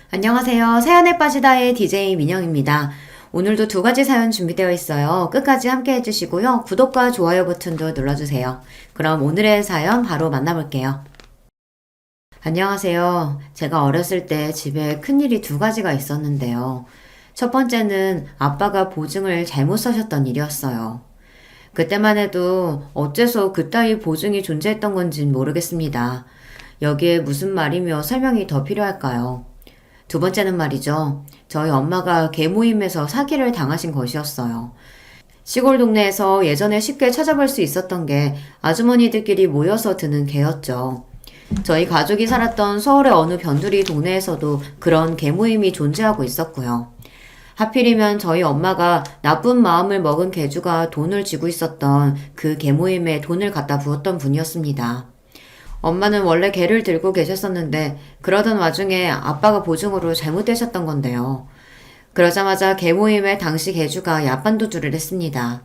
안녕하세요. 사연에 빠지다의 DJ 민영입니다. 오늘도 두 가지 사연 준비되어 있어요. 끝까지 함께 해주시고요. 구독과 좋아요 버튼도 눌러주세요. 그럼 오늘의 사연 바로 만나볼게요. 안녕하세요. 제가 어렸을 때 집에 큰일이 두 가지가 있었는데요. 첫 번째는 아빠가 보증을 잘못 써셨던 일이었어요. 그때만 해도 어째서 그따위 보증이 존재했던 건진 모르겠습니다. 여기에 무슨 말이며 설명이 더 필요할까요? 두 번째는 말이죠. 저희 엄마가 계모임에서 사기를 당하신 것이었어요. 시골 동네에서 예전에 쉽게 찾아볼 수 있었던 게 아주머니들끼리 모여서 드는 개였죠. 저희 가족이 살았던 서울의 어느 변두리 동네에서도 그런 계모임이 존재하고 있었고요. 하필이면 저희 엄마가 나쁜 마음을 먹은 개주가 돈을 쥐고 있었던 그 계모임에 돈을 갖다 부었던 분이었습니다. 엄마는 원래 개를 들고 계셨었는데 그러던 와중에 아빠가 보증으로 잘못되셨던 건데요. 그러자마자 개모임에 당시 개주가 야반도주를 했습니다.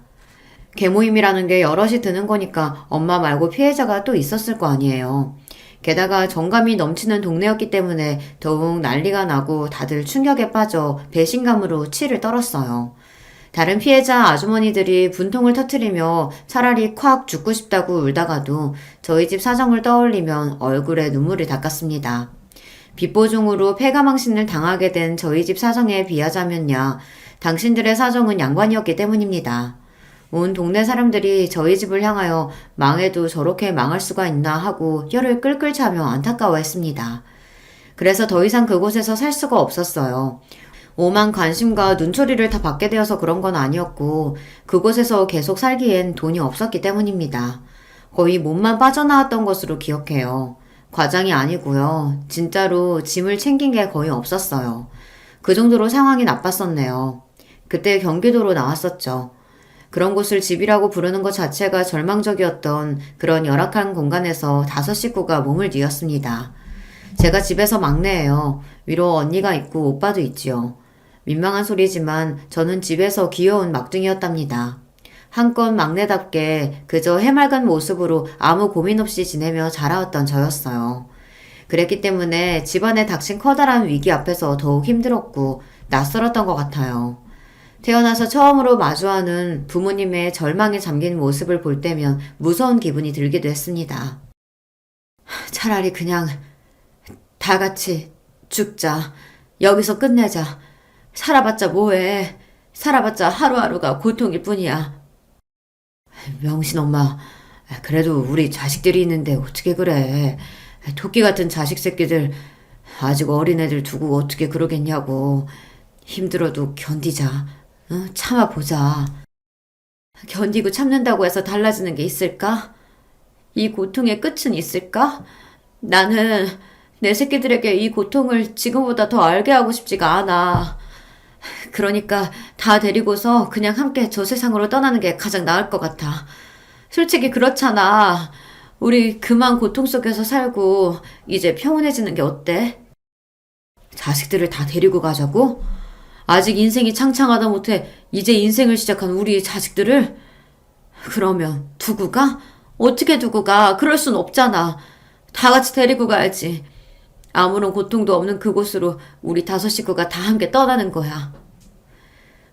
개모임이라는 게 여럿이 드는 거니까 엄마 말고 피해자가 또 있었을 거 아니에요. 게다가 정감이 넘치는 동네였기 때문에 더욱 난리가 나고 다들 충격에 빠져 배신감으로 치를 떨었어요. 다른 피해자 아주머니들이 분통을 터뜨리며 차라리 콱 죽고 싶다고 울다가도 저희 집 사정을 떠올리면 얼굴에 눈물이 닦았습니다. 빚보증으로 폐가망신을 당하게 된 저희 집 사정에 비하자면야 당신들의 사정은 양반이었기 때문입니다. 온 동네 사람들이 저희 집을 향하여 망해도 저렇게 망할 수가 있나 하고 혀를 끌끌 차며 안타까워했습니다. 그래서 더 이상 그곳에서 살 수가 없었어요. 오만 관심과 눈초리를 다 받게 되어서 그런 건 아니었고 그곳에서 계속 살기엔 돈이 없었기 때문입니다. 거의 몸만 빠져나왔던 것으로 기억해요. 과장이 아니고요. 진짜로 짐을 챙긴 게 거의 없었어요. 그 정도로 상황이 나빴었네요. 그때 경기도로 나왔었죠. 그런 곳을 집이라고 부르는 것 자체가 절망적이었던 그런 열악한 공간에서 5식구가 몸을 뉘었습니다. 제가 집에서 막내예요. 위로 언니가 있고 오빠도 있지요. 민망한 소리지만 저는 집에서 귀여운 막둥이였답니다. 한껏 막내답게 그저 해맑은 모습으로 아무 고민 없이 지내며 자라왔던 저였어요. 그랬기 때문에 집안에 닥친 커다란 위기 앞에서 더욱 힘들었고 낯설었던 것 같아요. 태어나서 처음으로 마주하는 부모님의 절망에 잠긴 모습을 볼 때면 무서운 기분이 들기도 했습니다. 차라리 그냥 다 같이 죽자. 여기서 끝내자. 살아봤자 뭐해. 살아봤자 하루하루가 고통일 뿐이야. 명신 엄마, 그래도 우리 자식들이 있는데 어떻게 그래. 토끼 같은 자식 새끼들, 아직 어린애들 두고 어떻게 그러겠냐고. 힘들어도 견디자. 참아보자. 견디고 참는다고 해서 달라지는 게 있을까? 이 고통의 끝은 있을까? 나는 내 새끼들에게 이 고통을 지금보다 더 알게 하고 싶지가 않아. 그러니까 다 데리고서 그냥 함께 저 세상으로 떠나는 게 가장 나을 것 같아. 솔직히 그렇잖아. 우리 그만 고통 속에서 살고 이제 평온해지는 게 어때? 자식들을 다 데리고 가자고? 아직 인생이 창창하다 못해 이제 인생을 시작한 우리 자식들을? 그러면 두고 가? 어떻게 두고 가? 그럴 순 없잖아. 다 같이 데리고 가야지. 아무런 고통도 없는 그곳으로 우리 5식구가 다 함께 떠나는 거야.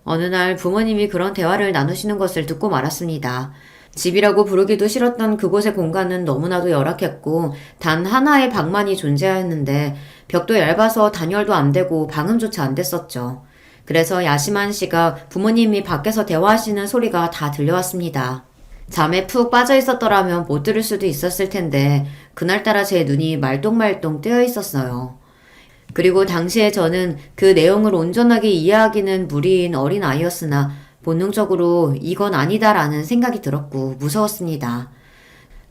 어느 날 부모님이 그런 대화를 나누시는 것을 듣고 말았습니다. 집이라고 부르기도 싫었던 그곳의 공간은 너무나도 열악했고 단 하나의 방만이 존재하였는데 벽도 얇아서 단열도 안 되고 방음조차 안 됐었죠. 그래서 야심한 씨가 부모님이 밖에서 대화하시는 소리가 다 들려왔습니다. 잠에 푹 빠져 있었더라면 못 들을 수도 있었을 텐데 그날따라 제 눈이 말똥말똥 뜨여 있었어요. 그리고 당시에 저는 그 내용을 온전하게 이해하기는 무리인 어린아이였으나 본능적으로 이건 아니다라는 생각이 들었고 무서웠습니다.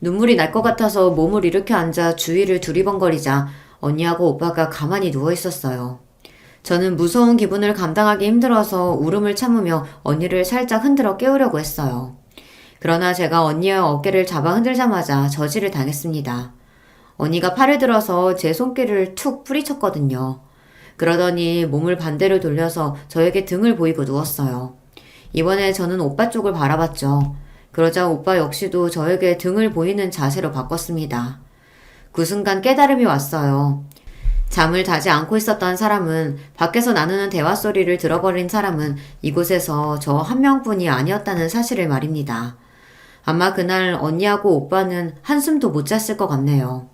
눈물이 날 것 같아서 몸을 일으켜 앉아 주위를 두리번거리자 언니하고 오빠가 가만히 누워 있었어요. 저는 무서운 기분을 감당하기 힘들어서 울음을 참으며 언니를 살짝 흔들어 깨우려고 했어요. 그러나 제가 언니의 어깨를 잡아 흔들자마자 저지를 당했습니다. 언니가 팔을 들어서 제 손길을 툭 뿌리쳤거든요. 그러더니 몸을 반대로 돌려서 저에게 등을 보이고 누웠어요. 이번에 저는 오빠 쪽을 바라봤죠. 그러자 오빠 역시도 저에게 등을 보이는 자세로 바꿨습니다. 그 순간 깨달음이 왔어요. 잠을 자지 않고 있었던 사람은, 밖에서 나누는 대화 소리를 들어버린 사람은 이곳에서 저 한 명뿐이 아니었다는 사실을 말입니다. 아마 그날 언니하고 오빠는 한숨도 못 잤을 것 같네요.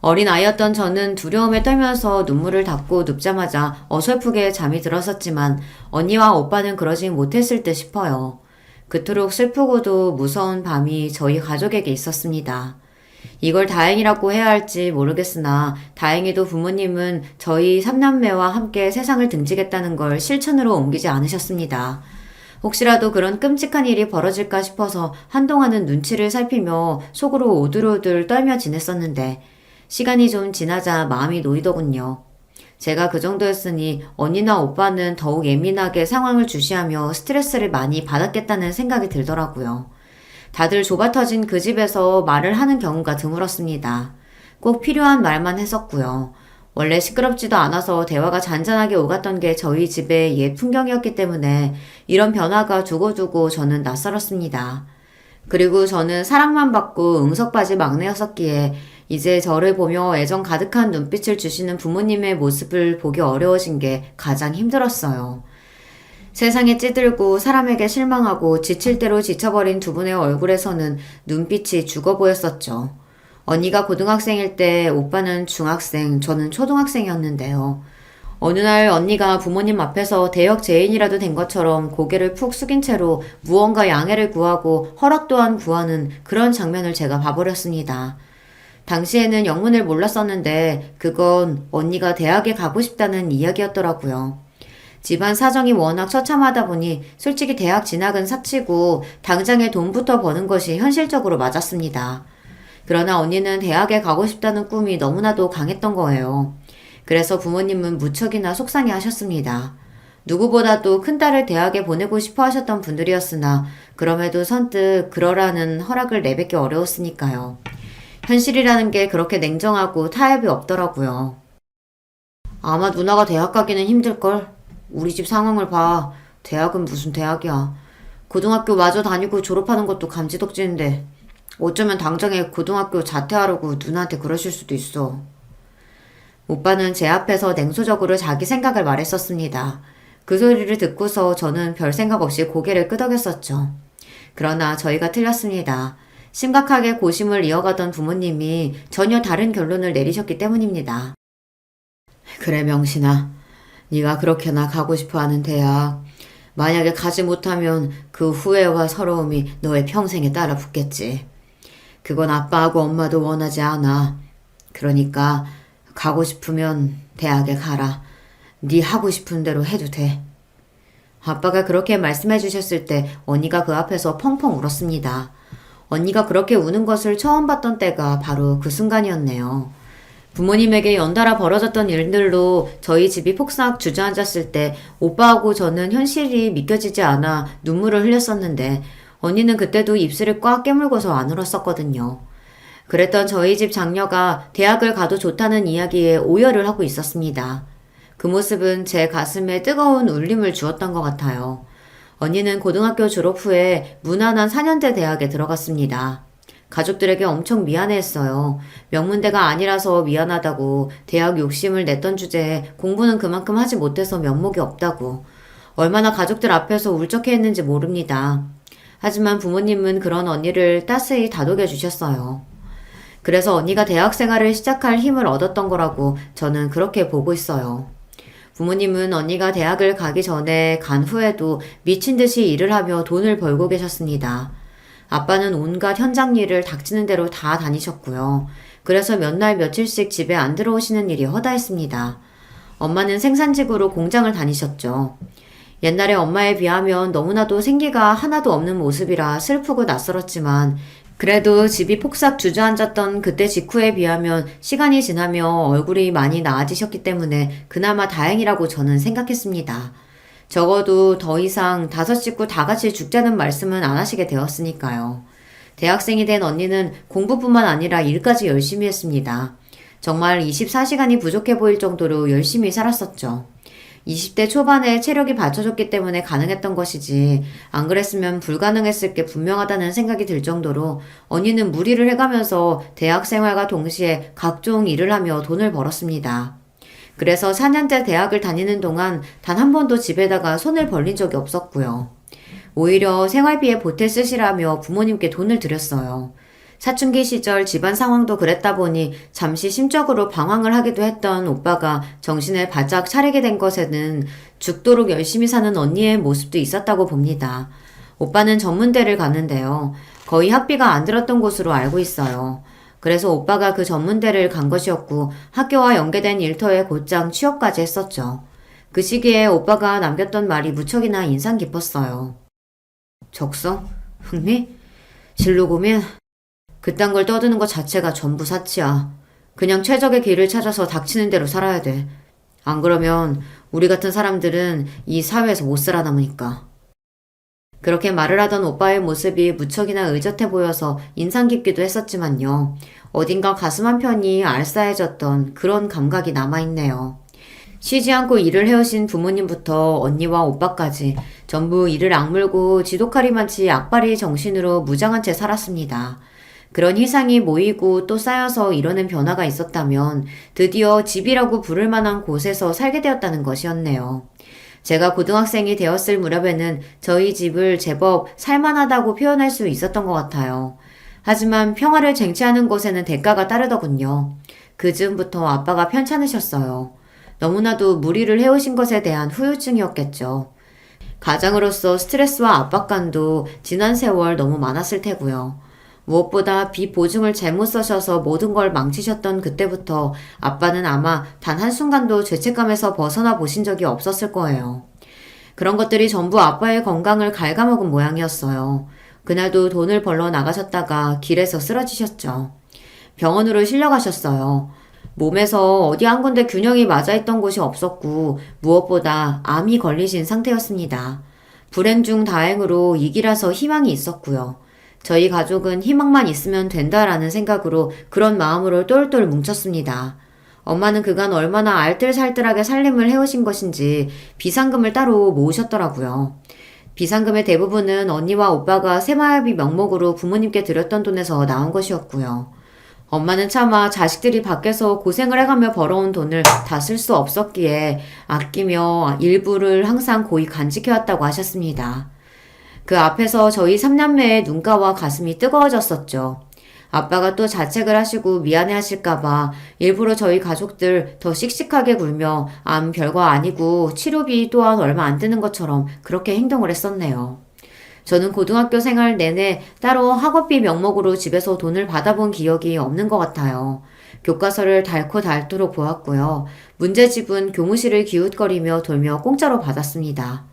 어린 아이였던 저는 두려움에 떨면서 눈물을 닦고 눕자마자 어설프게 잠이 들었었지만 언니와 오빠는 그러지 못했을 듯 싶어요. 그토록 슬프고도 무서운 밤이 저희 가족에게 있었습니다. 이걸 다행이라고 해야 할지 모르겠으나 다행히도 부모님은 저희 삼남매와 함께 세상을 등지겠다는 걸 실천으로 옮기지 않으셨습니다. 혹시라도 그런 끔찍한 일이 벌어질까 싶어서 한동안은 눈치를 살피며 속으로 오들오들 떨며 지냈었는데 시간이 좀 지나자 마음이 놓이더군요. 제가 그 정도였으니 언니나 오빠는 더욱 예민하게 상황을 주시하며 스트레스를 많이 받았겠다는 생각이 들더라고요. 다들 좁아터진 그 집에서 말을 하는 경우가 드물었습니다. 꼭 필요한 말만 했었고요. 원래 시끄럽지도 않아서 대화가 잔잔하게 오갔던 게 저희 집의 옛 풍경이었기 때문에 이런 변화가 두고두고 저는 낯설었습니다. 그리고 저는 사랑만 받고 응석바지 막내였었기에 이제 저를 보며 애정 가득한 눈빛을 주시는 부모님의 모습을 보기 어려워진 게 가장 힘들었어요. 세상에 찌들고 사람에게 실망하고 지칠 대로 지쳐버린 두 분의 얼굴에서는 눈빛이 죽어 보였었죠. 언니가 고등학생일 때 오빠는 중학생, 저는 초등학생이었는데요. 어느 날 언니가 부모님 앞에서 대역 죄인이라도 된 것처럼 고개를 푹 숙인 채로 무언가 양해를 구하고 허락 또한 구하는 그런 장면을 제가 봐버렸습니다. 당시에는 영문을 몰랐었는데 그건 언니가 대학에 가고 싶다는 이야기였더라고요. 집안 사정이 워낙 처참하다 보니 솔직히 대학 진학은 사치고 당장에 돈부터 버는 것이 현실적으로 맞았습니다. 그러나 언니는 대학에 가고 싶다는 꿈이 너무나도 강했던 거예요. 그래서 부모님은 무척이나 속상해 하셨습니다. 누구보다도 큰딸을 대학에 보내고 싶어 하셨던 분들이었으나 그럼에도 선뜻 그러라는 허락을 내뱉기 어려웠으니까요. 현실이라는 게 그렇게 냉정하고 타협이 없더라고요. 아마 누나가 대학 가기는 힘들걸? 우리 집 상황을 봐. 대학은 무슨 대학이야. 고등학교 마저 다니고 졸업하는 것도 감지덕지인데 어쩌면 당장에 고등학교 자퇴하려고 누나한테 그러실 수도 있어. 오빠는 제 앞에서 냉소적으로 자기 생각을 말했었습니다. 그 소리를 듣고서 저는 별 생각 없이 고개를 끄덕였었죠. 그러나 저희가 틀렸습니다. 심각하게 고심을 이어가던 부모님이 전혀 다른 결론을 내리셨기 때문입니다. 그래 명신아, 네가 그렇게나 가고 싶어하는 대학, 만약에 가지 못하면 그 후회와 서러움이 너의 평생에 따라 붙겠지. 그건 아빠하고 엄마도 원하지 않아. 그러니까 가고 싶으면 대학에 가라. 네 하고 싶은 대로 해도 돼. 아빠가 그렇게 말씀해 주셨을 때 언니가 그 앞에서 펑펑 울었습니다. 언니가 그렇게 우는 것을 처음 봤던 때가 바로 그 순간이었네요. 부모님에게 연달아 벌어졌던 일들로 저희 집이 폭삭 주저앉았을 때 오빠하고 저는 현실이 믿겨지지 않아 눈물을 흘렸었는데 언니는 그때도 입술을 꽉 깨물고서 안 울었었거든요. 그랬던 저희 집 장녀가 대학을 가도 좋다는 이야기에 오열을 하고 있었습니다. 그 모습은 제 가슴에 뜨거운 울림을 주었던 것 같아요. 언니는 고등학교 졸업 후에 무난한 4년제 대학에 들어갔습니다. 가족들에게 엄청 미안해했어요. 명문대가 아니라서 미안하다고, 대학 욕심을 냈던 주제에 공부는 그만큼 하지 못해서 면목이 없다고, 얼마나 가족들 앞에서 울적해했는지 모릅니다. 하지만 부모님은 그런 언니를 따스히 다독여 주셨어요. 그래서 언니가 대학 생활을 시작할 힘을 얻었던 거라고 저는 그렇게 보고 있어요. 부모님은 언니가 대학을 가기 전에 간 후에도 미친 듯이 일을 하며 돈을 벌고 계셨습니다. 아빠는 온갖 현장 일을 닥치는 대로 다 다니셨고요. 그래서 몇 날 며칠씩 집에 안 들어오시는 일이 허다했습니다. 엄마는 생산직으로 공장을 다니셨죠. 옛날에 엄마에 비하면 너무나도 생기가 하나도 없는 모습이라 슬프고 낯설었지만 그래도 집이 폭삭 주저앉았던 그때 직후에 비하면 시간이 지나며 얼굴이 많이 나아지셨기 때문에 그나마 다행이라고 저는 생각했습니다. 적어도 더 이상 5식구 다 같이 죽자는 말씀은 안 하시게 되었으니까요. 대학생이 된 언니는 공부뿐만 아니라 일까지 열심히 했습니다. 정말 24시간이 부족해 보일 정도로 열심히 살았었죠. 20대 초반에 체력이 받쳐줬기 때문에 가능했던 것이지 안 그랬으면 불가능했을 게 분명하다는 생각이 들 정도로 언니는 무리를 해가면서 대학 생활과 동시에 각종 일을 하며 돈을 벌었습니다. 그래서 4년제 대학을 다니는 동안 단 한 번도 집에다가 손을 벌린 적이 없었고요. 오히려 생활비에 보태 쓰시라며 부모님께 돈을 드렸어요. 사춘기 시절 집안 상황도 그랬다 보니 잠시 심적으로 방황을 하기도 했던 오빠가 정신을 바짝 차리게 된 것에는 죽도록 열심히 사는 언니의 모습도 있었다고 봅니다. 오빠는 전문대를 갔는데요. 거의 학비가 안 들었던 곳으로 알고 있어요. 그래서 오빠가 그 전문대를 간 것이었고 학교와 연계된 일터에 곧장 취업까지 했었죠. 그 시기에 오빠가 남겼던 말이 무척이나 인상 깊었어요. 적성? 흥미? 진로 고민? 그딴 걸 떠드는 것 자체가 전부 사치야. 그냥 최적의 길을 찾아서 닥치는 대로 살아야 돼. 안 그러면 우리 같은 사람들은 이 사회에서 못 살아남으니까. 그렇게 말을 하던 오빠의 모습이 무척이나 의젓해 보여서 인상 깊기도 했었지만요. 어딘가 가슴 한편이 알싸해졌던 그런 감각이 남아있네요. 쉬지 않고 일을 해오신 부모님부터 언니와 오빠까지 전부 이를 악물고 지독하리만치 악바리 정신으로 무장한 채 살았습니다. 그런 희상이 모이고 또 쌓여서 이뤄낸 변화가 있었다면 드디어 집이라고 부를 만한 곳에서 살게 되었다는 것이었네요. 제가 고등학생이 되었을 무렵에는 저희 집을 제법 살만하다고 표현할 수 있었던 것 같아요. 하지만 평화를 쟁취하는 것에는 대가가 따르더군요. 그 즈음부터 아빠가 편찮으셨어요. 너무나도 무리를 해오신 것에 대한 후유증이었겠죠. 가장으로서 스트레스와 압박감도 지난 세월 너무 많았을 테고요. 무엇보다 비보증을 잘못 써셔서 모든 걸 망치셨던 그때부터 아빠는 아마 단 한순간도 죄책감에서 벗어나 보신 적이 없었을 거예요. 그런 것들이 전부 아빠의 건강을 갉아먹은 모양이었어요. 그날도 돈을 벌러 나가셨다가 길에서 쓰러지셨죠. 병원으로 실려가셨어요. 몸에서 어디 한 군데 균형이 맞아있던 곳이 없었고 무엇보다 암이 걸리신 상태였습니다. 불행 중 다행으로 이기라서 희망이 있었고요. 저희 가족은 희망만 있으면 된다라는 생각으로 그런 마음으로 똘똘 뭉쳤습니다. 엄마는 그간 얼마나 알뜰살뜰하게 살림을 해오신 것인지 비상금을 따로 모으셨더라고요. 비상금의 대부분은 언니와 오빠가 새마을비 명목으로 부모님께 드렸던 돈에서 나온 것이었고요. 엄마는 차마 자식들이 밖에서 고생을 해가며 벌어온 돈을 다 쓸 수 없었기에 아끼며 일부를 항상 고이 간직해왔다고 하셨습니다. 그 앞에서 저희 삼남매의 눈가와 가슴이 뜨거워졌었죠. 아빠가 또 자책을 하시고 미안해 하실까봐 일부러 저희 가족들 더 씩씩하게 굴며 암 별거 아니고 치료비 또한 얼마 안 드는 것처럼 그렇게 행동을 했었네요. 저는 고등학교 생활 내내 따로 학업비 명목으로 집에서 돈을 받아본 기억이 없는 것 같아요. 교과서를 닳고 닳도록 보았고요. 문제집은 교무실을 기웃거리며 돌며 공짜로 받았습니다.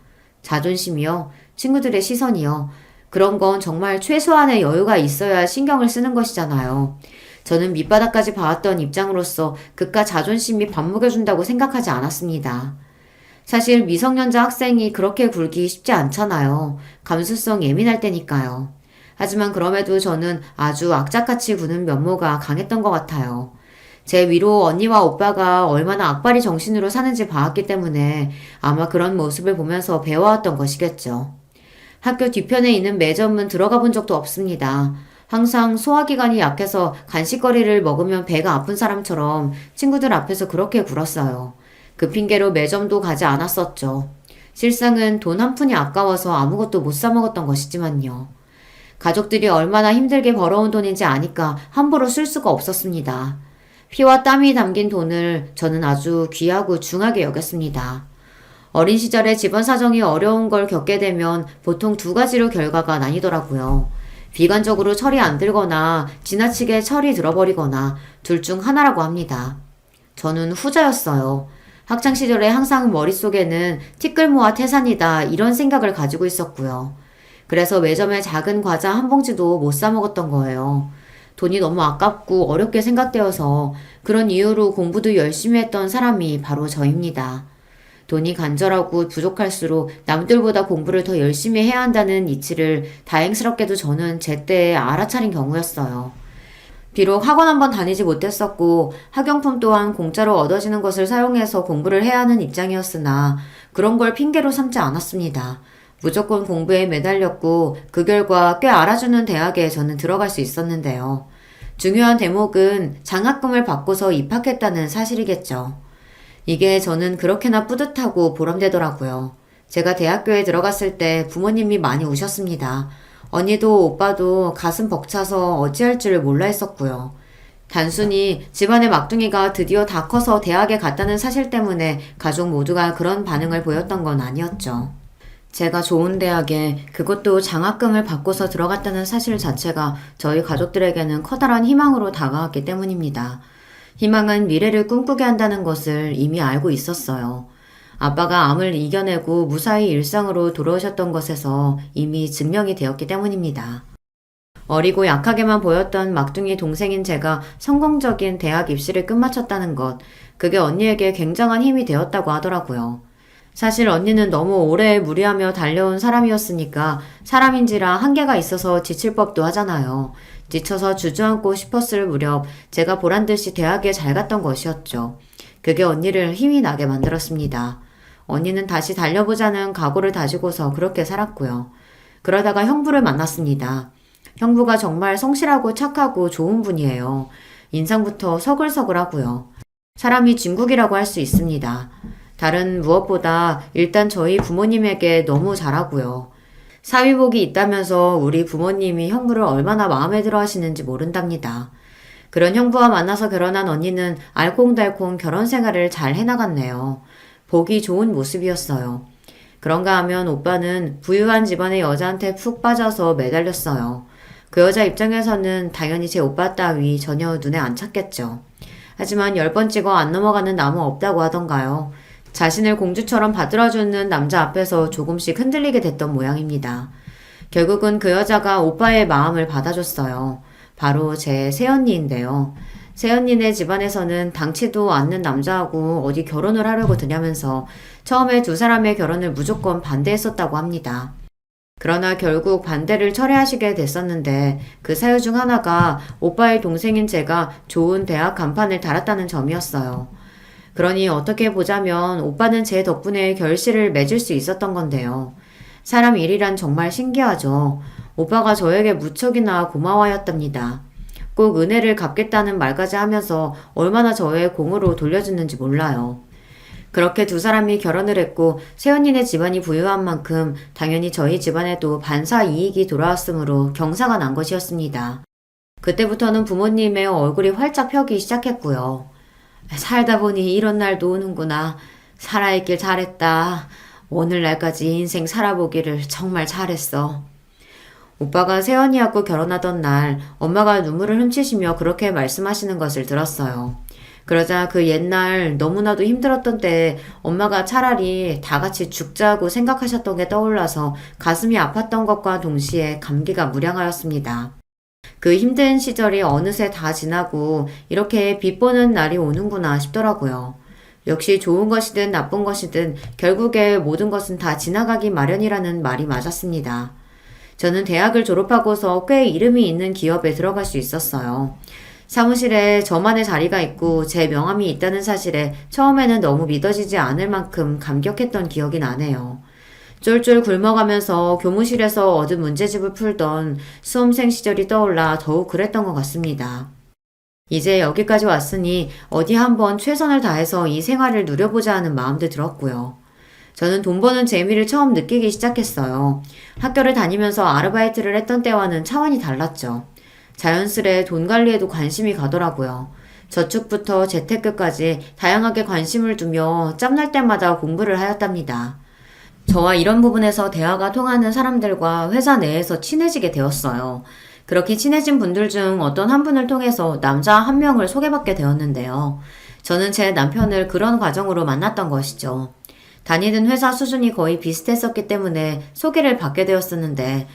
자존심이요. 친구들의 시선이요. 그런 건 정말 최소한의 여유가 있어야 신경을 쓰는 것이잖아요. 저는 밑바닥까지 봐왔던 입장으로서 그깟 자존심이 밥먹여준다고 생각하지 않았습니다. 사실 미성년자 학생이 그렇게 굴기 쉽지 않잖아요. 감수성 예민할 때니까요. 하지만 그럼에도 저는 아주 악착같이 구는 면모가 강했던 것 같아요. 제 위로 언니와 오빠가 얼마나 악바리 정신으로 사는지 봐왔기 때문에 아마 그런 모습을 보면서 배워왔던 것이겠죠. 학교 뒤편에 있는 매점은 들어가 본 적도 없습니다. 항상 소화기관이 약해서 간식거리를 먹으면 배가 아픈 사람처럼 친구들 앞에서 그렇게 굴었어요. 그 핑계로 매점도 가지 않았었죠. 실상은 돈 한 푼이 아까워서 아무것도 못 사 먹었던 것이지만요. 가족들이 얼마나 힘들게 벌어온 돈인지 아니까 함부로 쓸 수가 없었습니다. 피와 땀이 담긴 돈을 저는 아주 귀하고 중하게 여겼습니다. 어린 시절에 집안 사정이 어려운 걸 겪게 되면 보통 두 가지로 결과가 나뉘더라고요. 비관적으로 철이 안 들거나 지나치게 철이 들어버리거나 둘 중 하나라고 합니다. 저는 후자였어요. 학창시절에 항상 머릿속에는 티끌모아 태산이다 이런 생각을 가지고 있었고요. 그래서 매점에 작은 과자 한 봉지도 못 사 먹었던 거예요. 돈이 너무 아깝고 어렵게 생각되어서 그런 이유로 공부도 열심히 했던 사람이 바로 저입니다. 돈이 간절하고 부족할수록 남들보다 공부를 더 열심히 해야 한다는 이치를 다행스럽게도 저는 제때 알아차린 경우였어요. 비록 학원 한번 다니지 못했었고 학용품 또한 공짜로 얻어지는 것을 사용해서 공부를 해야 하는 입장이었으나 그런 걸 핑계로 삼지 않았습니다. 무조건 공부에 매달렸고 그 결과 꽤 알아주는 대학에 저는 들어갈 수 있었는데요. 중요한 대목은 장학금을 받고서 입학했다는 사실이겠죠. 이게 저는 그렇게나 뿌듯하고 보람되더라고요. 제가 대학교에 들어갔을 때 부모님이 많이 우셨습니다. 언니도 오빠도 가슴 벅차서 어찌할 줄을 몰라 했었고요. 단순히 집안의 막둥이가 드디어 다 커서 대학에 갔다는 사실 때문에 가족 모두가 그런 반응을 보였던 건 아니었죠. 제가 좋은 대학에 그것도 장학금을 받고서 들어갔다는 사실 자체가 저희 가족들에게는 커다란 희망으로 다가왔기 때문입니다. 희망은 미래를 꿈꾸게 한다는 것을 이미 알고 있었어요. 아빠가 암을 이겨내고 무사히 일상으로 돌아오셨던 것에서 이미 증명이 되었기 때문입니다. 어리고 약하게만 보였던 막둥이 동생인 제가 성공적인 대학 입시를 끝마쳤다는 것, 그게 언니에게 굉장한 힘이 되었다고 하더라고요. 사실 언니는 너무 오래 무리하며 달려온 사람이었으니까 사람인지라 한계가 있어서 지칠 법도 하잖아요. 지쳐서 주저앉고 싶었을 무렵 제가 보란듯이 대학에 잘 갔던 것이었죠. 그게 언니를 힘이 나게 만들었습니다. 언니는 다시 달려보자는 각오를 다지고서 그렇게 살았고요. 그러다가 형부를 만났습니다. 형부가 정말 성실하고 착하고 좋은 분이에요. 인상부터 서글서글하고요. 사람이 진국이라고 할 수 있습니다. 다른 무엇보다 일단 저희 부모님에게 너무 잘하고요. 사위복이 있다면서 우리 부모님이 형부를 얼마나 마음에 들어 하시는지 모른답니다. 그런 형부와 만나서 결혼한 언니는 알콩달콩 결혼 생활을 잘 해나갔네요. 보기 좋은 모습이었어요. 그런가 하면 오빠는 부유한 집안의 여자한테 푹 빠져서 매달렸어요. 그 여자 입장에서는 당연히 제 오빠 따위 전혀 눈에 안 찼겠죠. 하지만 10번 찍어 안 넘어가는 나무 없다고 하던가요. 자신을 공주처럼 받들어주는 남자 앞에서 조금씩 흔들리게 됐던 모양입니다. 결국은 그 여자가 오빠의 마음을 받아줬어요. 바로 제 새언니인데요. 새언니네 집안에서는 당치도 않는 남자하고 어디 결혼을 하려고 드냐면서 처음에 두 사람의 결혼을 무조건 반대했었다고 합니다. 그러나 결국 반대를 철회하시게 됐었는데 그 사유 중 하나가 오빠의 동생인 제가 좋은 대학 간판을 달았다는 점이었어요. 그러니 어떻게 보자면 오빠는 제 덕분에 결실을 맺을 수 있었던 건데요. 사람 일이란 정말 신기하죠. 오빠가 저에게 무척이나 고마워하였답니다. 꼭 은혜를 갚겠다는 말까지 하면서 얼마나 저의 공으로 돌려주는지 몰라요. 그렇게 두 사람이 결혼을 했고 새언니네 집안이 부유한 만큼 당연히 저희 집안에도 반사 이익이 돌아왔으므로 경사가 난 것이었습니다. 그때부터는 부모님의 얼굴이 활짝 펴기 시작했고요. 살다 보니 이런 날도 오는구나. 살아있길 잘했다. 오늘날까지 인생 살아보기를 정말 잘했어. 오빠가 새언니하고 결혼하던 날 엄마가 눈물을 훔치시며 그렇게 말씀하시는 것을 들었어요. 그러자 그 옛날 너무나도 힘들었던 때에 엄마가 차라리 다 같이 죽자고 생각하셨던 게 떠올라서 가슴이 아팠던 것과 동시에 감기가 무량하였습니다. 그 힘든 시절이 어느새 다 지나고 이렇게 빛 보는 날이 오는구나 싶더라고요. 역시 좋은 것이든 나쁜 것이든 결국에 모든 것은 다 지나가기 마련이라는 말이 맞았습니다. 저는 대학을 졸업하고서 꽤 이름이 있는 기업에 들어갈 수 있었어요. 사무실에 저만의 자리가 있고 제 명함이 있다는 사실에 처음에는 너무 믿어지지 않을 만큼 감격했던 기억이 나네요. 쫄쫄 굶어가면서 교무실에서 얻은 문제집을 풀던 수험생 시절이 떠올라 더욱 그랬던 것 같습니다. 이제 여기까지 왔으니 어디 한번 최선을 다해서 이 생활을 누려보자 하는 마음도 들었고요. 저는 돈 버는 재미를 처음 느끼기 시작했어요. 학교를 다니면서 아르바이트를 했던 때와는 차원이 달랐죠. 자연스레 돈 관리에도 관심이 가더라고요. 저축부터 재테크까지 다양하게 관심을 두며 짬날 때마다 공부를 하였답니다. 저와 이런 부분에서 대화가 통하는 사람들과 회사 내에서 친해지게 되었어요. 그렇게 친해진 분들 중 어떤 한 분을 통해서 남자 한 명을 소개받게 되었는데요. 저는 제 남편을 그런 과정으로 만났던 것이죠. 다니는 회사 수준이 거의 비슷했었기 때문에 소개를 받게 되었었는데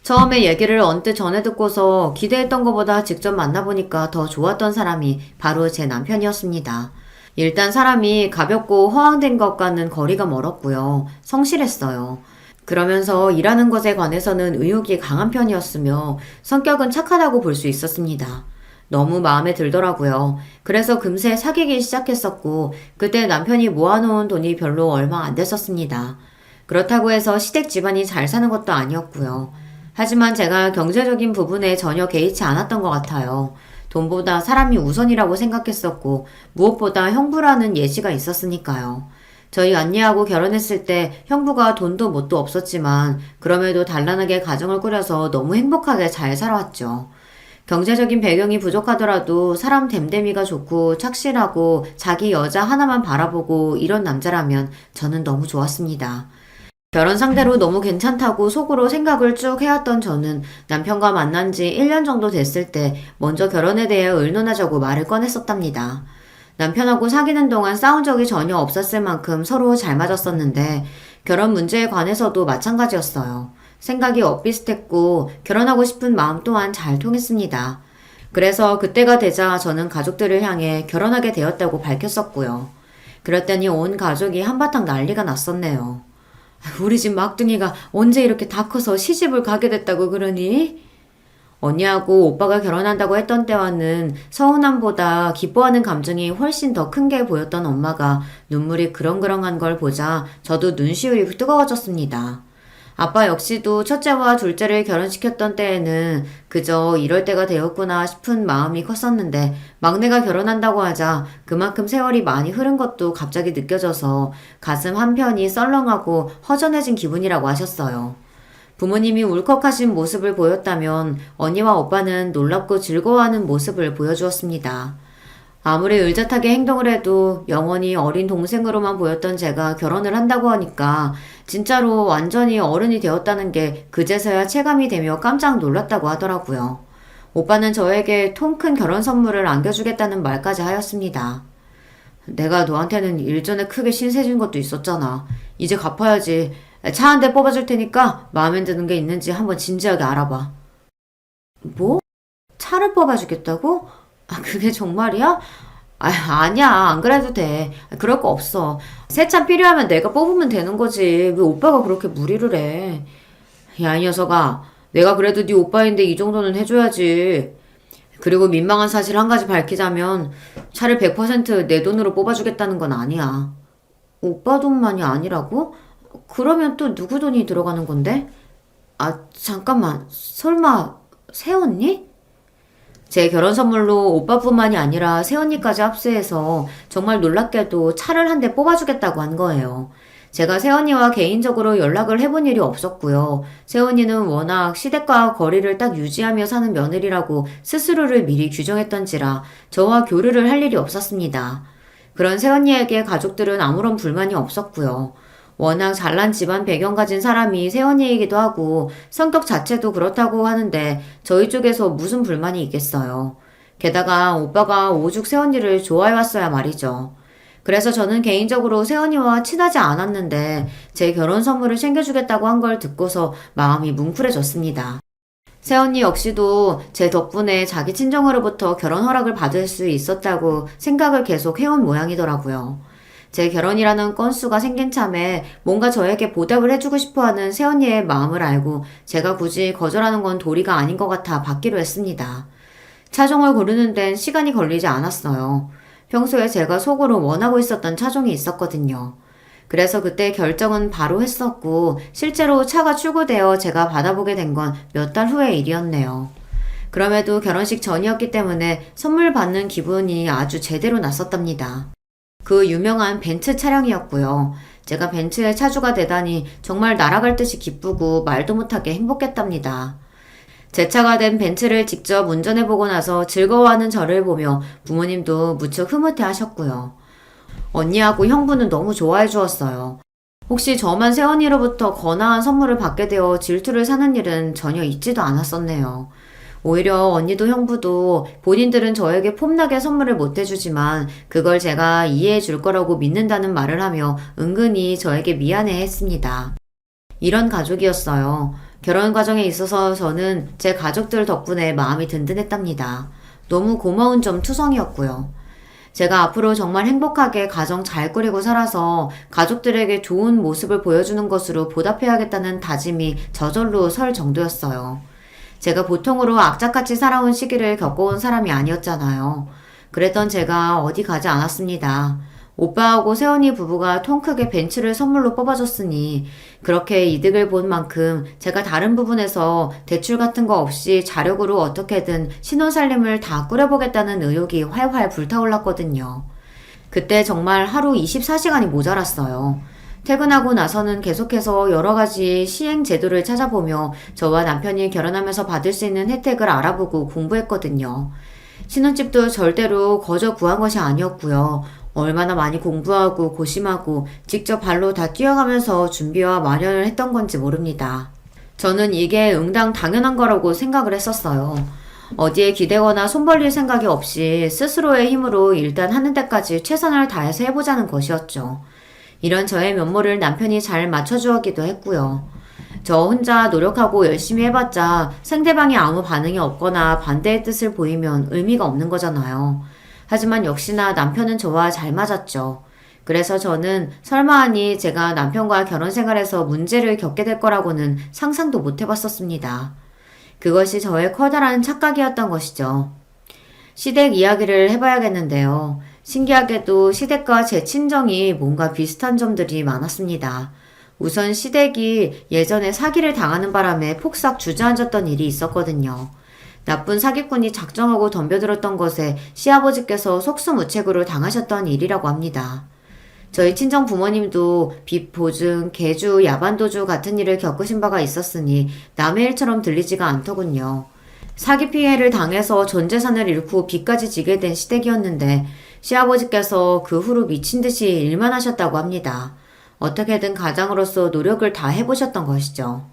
처음에 얘기를 언뜻 전해 듣고서 기대했던 것보다 직접 만나보니까 더 좋았던 사람이 바로 제 남편이었습니다. 일단 사람이 가볍고 허황된 것과는 거리가 멀었고요. 성실했어요. 그러면서 일하는 것에 관해서는 의욕이 강한 편이었으며 성격은 착하다고 볼 수 있었습니다. 너무 마음에 들더라고요. 그래서 금세 사귀기 시작했었고 그때 남편이 모아놓은 돈이 별로 얼마 안 됐었습니다. 그렇다고 해서 시댁 집안이 잘 사는 것도 아니었고요. 하지만 제가 경제적인 부분에 전혀 개의치 않았던 것 같아요. 돈보다 사람이 우선이라고 생각했었고 무엇보다 형부라는 예시가 있었으니까요. 저희 언니하고 결혼했을 때 형부가 돈도 뭣도 없었지만 그럼에도 단란하게 가정을 꾸려서 너무 행복하게 잘 살아왔죠. 경제적인 배경이 부족하더라도 사람 됨됨이가 좋고 착실하고 자기 여자 하나만 바라보고 이런 남자라면 저는 너무 좋았습니다. 결혼 상대로 너무 괜찮다고 속으로 생각을 쭉 해왔던 저는 남편과 만난 지 1년 정도 됐을 때 먼저 결혼에 대해 의논하자고 말을 꺼냈었답니다. 남편하고 사귀는 동안 싸운 적이 전혀 없었을 만큼 서로 잘 맞았었는데 결혼 문제에 관해서도 마찬가지였어요. 생각이 엇비슷했고 결혼하고 싶은 마음 또한 잘 통했습니다. 그래서 그때가 되자 저는 가족들을 향해 결혼하게 되었다고 밝혔었고요. 그랬더니 온 가족이 한바탕 난리가 났었네요. 우리 집 막둥이가 언제 이렇게 다 커서 시집을 가게 됐다고 그러니? 언니하고 오빠가 결혼한다고 했던 때와는 서운함보다 기뻐하는 감정이 훨씬 더 큰 게 보였던 엄마가 눈물이 그렁그렁한 걸 보자 저도 눈시울이 뜨거워졌습니다. 아빠 역시도 첫째와 둘째를 결혼시켰던 때에는 그저 이럴 때가 되었구나 싶은 마음이 컸었는데 막내가 결혼한다고 하자 그만큼 세월이 많이 흐른 것도 갑자기 느껴져서 가슴 한편이 썰렁하고 허전해진 기분이라고 하셨어요. 부모님이 울컥하신 모습을 보였다면 언니와 오빠는 놀랍고 즐거워하는 모습을 보여주었습니다. 아무리 의젓하게 행동을 해도 영원히 어린 동생으로만 보였던 제가 결혼을 한다고 하니까 진짜로 완전히 어른이 되었다는 게 그제서야 체감이 되며 깜짝 놀랐다고 하더라고요. 오빠는 저에게 통 큰 결혼 선물을 안겨주겠다는 말까지 하였습니다. 내가 너한테는 일전에 크게 신세진 것도 있었잖아. 이제 갚아야지. 차 한 대 뽑아줄 테니까 마음에 드는 게 있는지 한번 진지하게 알아봐. 뭐? 차를 뽑아주겠다고? 그게 정말이야? 아니야. 안 그래도 돼. 그럴 거 없어. 새 차 필요하면 내가 뽑으면 되는 거지. 왜 오빠가 그렇게 무리를 해? 야, 이 녀석아. 내가 그래도 네 오빠인데 이 정도는 해줘야지. 그리고 민망한 사실 한 가지 밝히자면 차를 100%내 돈으로 뽑아주겠다는 건 아니야. 오빠 돈만이 아니라고? 그러면 또 누구 돈이 들어가는 건데? 잠깐만. 설마 새언니? 제 결혼 선물로 오빠뿐만이 아니라 새언니까지 합세해서 정말 놀랍게도 차를 한 대 뽑아주겠다고 한 거예요. 제가 새언니와 개인적으로 연락을 해본 일이 없었고요. 새언니는 워낙 시댁과 거리를 딱 유지하며 사는 며느리라고 스스로를 미리 규정했던지라 저와 교류를 할 일이 없었습니다. 그런 새언니에게 가족들은 아무런 불만이 없었고요. 워낙 잘난 집안 배경 가진 사람이 새언니이기도 하고 성격 자체도 그렇다고 하는데 저희 쪽에서 무슨 불만이 있겠어요. 게다가 오빠가 오죽 새언니를 좋아해왔어야 말이죠. 그래서 저는 개인적으로 새언니와 친하지 않았는데 제 결혼 선물을 챙겨주겠다고 한 걸 듣고서 마음이 뭉클해졌습니다. 새언니 역시도 제 덕분에 자기 친정으로부터 결혼 허락을 받을 수 있었다고 생각을 계속 해온 모양이더라고요. 제 결혼이라는 건수가 생긴 참에 뭔가 저에게 보답을 해주고 싶어하는 새언니의 마음을 알고 제가 굳이 거절하는 건 도리가 아닌 것 같아 받기로 했습니다. 차종을 고르는 데는 시간이 걸리지 않았어요. 평소에 제가 속으로 원하고 있었던 차종이 있었거든요. 그래서 그때 결정은 바로 했었고 실제로 차가 출고되어 제가 받아보게 된 건 몇 달 후의 일이었네요. 그럼에도 결혼식 전이었기 때문에 선물 받는 기분이 아주 제대로 났었답니다. 그 유명한 벤츠 차량이었고요. 제가 벤츠의 차주가 되다니 정말 날아갈 듯이 기쁘고 말도 못하게 행복했답니다. 제 차가 된 벤츠를 직접 운전해보고 나서 즐거워하는 저를 보며 부모님도 무척 흐뭇해 하셨고요. 언니하고 형부는 너무 좋아해 주었어요. 혹시 저만 새언니로부터 거나한 선물을 받게 되어 질투를 사는 일은 전혀 있지도 않았었네요. 오히려 언니도 형부도 본인들은 저에게 폼나게 선물을 못 해주지만 그걸 제가 이해해 줄 거라고 믿는다는 말을 하며 은근히 저에게 미안해 했습니다. 이런 가족이었어요. 결혼 과정에 있어서 저는 제 가족들 덕분에 마음이 든든했답니다. 너무 고마운 점 투성이었고요. 제가 앞으로 정말 행복하게 가정 잘 꾸리고 살아서 가족들에게 좋은 모습을 보여주는 것으로 보답해야겠다는 다짐이 저절로 설 정도였어요. 제가 보통으로 악착같이 살아온 시기를 겪어온 사람이 아니었잖아요. 그랬던 제가 어디 가지 않았습니다. 오빠하고 세연이 부부가 통 크게 벤츠를 선물로 뽑아줬으니 그렇게 이득을 본 만큼 제가 다른 부분에서 대출 같은 거 없이 자력으로 어떻게든 신혼살림을 다 꾸려보겠다는 의욕이 활활 불타올랐거든요. 그때 정말 하루 24시간이 모자랐어요. 퇴근하고 나서는 계속해서 여러 가지 시행 제도를 찾아보며 저와 남편이 결혼하면서 받을 수 있는 혜택을 알아보고 공부했거든요. 신혼집도 절대로 거저 구한 것이 아니었고요. 얼마나 많이 공부하고 고심하고 직접 발로 다 뛰어가면서 준비와 마련을 했던 건지 모릅니다. 저는 이게 응당 당연한 거라고 생각을 했었어요. 어디에 기대거나 손 벌릴 생각이 없이 스스로의 힘으로 일단 하는 데까지 최선을 다해서 해보자는 것이었죠. 이런 저의 면모를 남편이 잘 맞춰주었기도 했고요. 저 혼자 노력하고 열심히 해봤자 상대방이 아무 반응이 없거나 반대의 뜻을 보이면 의미가 없는 거잖아요. 하지만 역시나 남편은 저와 잘 맞았죠. 그래서 저는 설마하니 제가 남편과 결혼 생활에서 문제를 겪게 될 거라고는 상상도 못 해봤었습니다. 그것이 저의 커다란 착각이었던 것이죠. 시댁 이야기를 해봐야겠는데요. 신기하게도 시댁과 제 친정이 뭔가 비슷한 점들이 많았습니다. 우선 시댁이 예전에 사기를 당하는 바람에 폭삭 주저앉았던 일이 있었거든요. 나쁜 사기꾼이 작정하고 덤벼들었던 것에 시아버지께서 속수무책으로 당하셨던 일이라고 합니다. 저희 친정 부모님도 빚 보증, 계주, 야반도주 같은 일을 겪으신 바가 있었으니 남의 일처럼 들리지가 않더군요. 사기 피해를 당해서 전 재산을 잃고 빚까지 지게 된 시댁이었는데 시아버지께서 그 후로 미친 듯이 일만 하셨다고 합니다. 어떻게든 가장으로서 노력을 다 해보셨던 것이죠.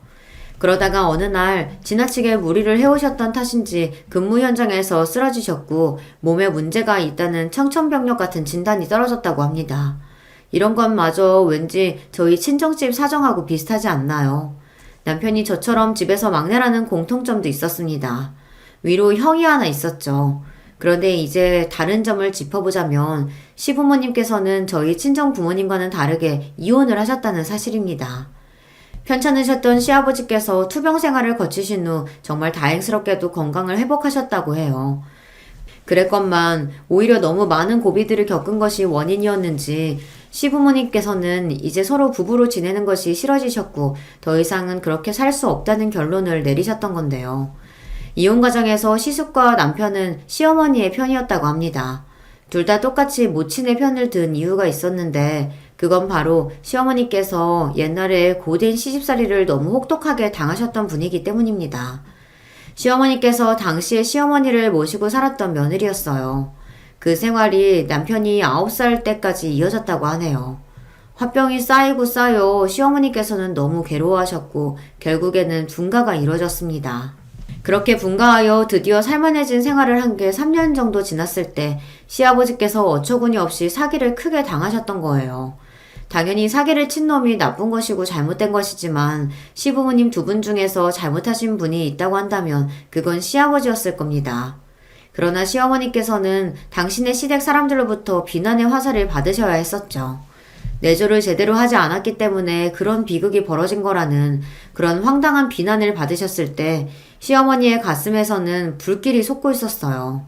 그러다가 어느 날 지나치게 무리를 해오셨던 탓인지 근무 현장에서 쓰러지셨고 몸에 문제가 있다는 청천벽력 같은 진단이 떨어졌다고 합니다. 이런 것마저 왠지 저희 친정집 사정하고 비슷하지 않나요? 남편이 저처럼 집에서 막내라는 공통점도 있었습니다. 위로 형이 하나 있었죠. 그런데 이제 다른 점을 짚어보자면 시부모님께서는 저희 친정 부모님과는 다르게 이혼을 하셨다는 사실입니다. 편찮으셨던 시아버지께서 투병 생활을 거치신 후 정말 다행스럽게도 건강을 회복하셨다고 해요. 그랬건만 오히려 너무 많은 고비들을 겪은 것이 원인이었는지 시부모님께서는 이제 서로 부부로 지내는 것이 싫어지셨고 더 이상은 그렇게 살 수 없다는 결론을 내리셨던 건데요. 이혼 과정에서 시숙과 남편은 시어머니의 편이었다고 합니다. 둘 다 똑같이 모친의 편을 든 이유가 있었는데 그건 바로 시어머니께서 옛날에 고된 시집살이를 너무 혹독하게 당하셨던 분이기 때문입니다. 시어머니께서 당시에 시어머니를 모시고 살았던 며느리였어요. 그 생활이 남편이 9살 때까지 이어졌다고 하네요. 화병이 쌓이고 쌓여 시어머니께서는 너무 괴로워하셨고 결국에는 분가가 이루어졌습니다. 그렇게 분가하여 드디어 살만해진 생활을 한 게 3년 정도 지났을 때 시아버지께서 어처구니 없이 사기를 크게 당하셨던 거예요. 당연히 사기를 친 놈이 나쁜 것이고 잘못된 것이지만 시부모님 두 분 중에서 잘못하신 분이 있다고 한다면 그건 시아버지였을 겁니다. 그러나 시어머니께서는 당신의 시댁 사람들로부터 비난의 화살을 받으셔야 했었죠. 내조를 제대로 하지 않았기 때문에 그런 비극이 벌어진 거라는 그런 황당한 비난을 받으셨을 때 시어머니의 가슴에서는 불길이 솟고 있었어요.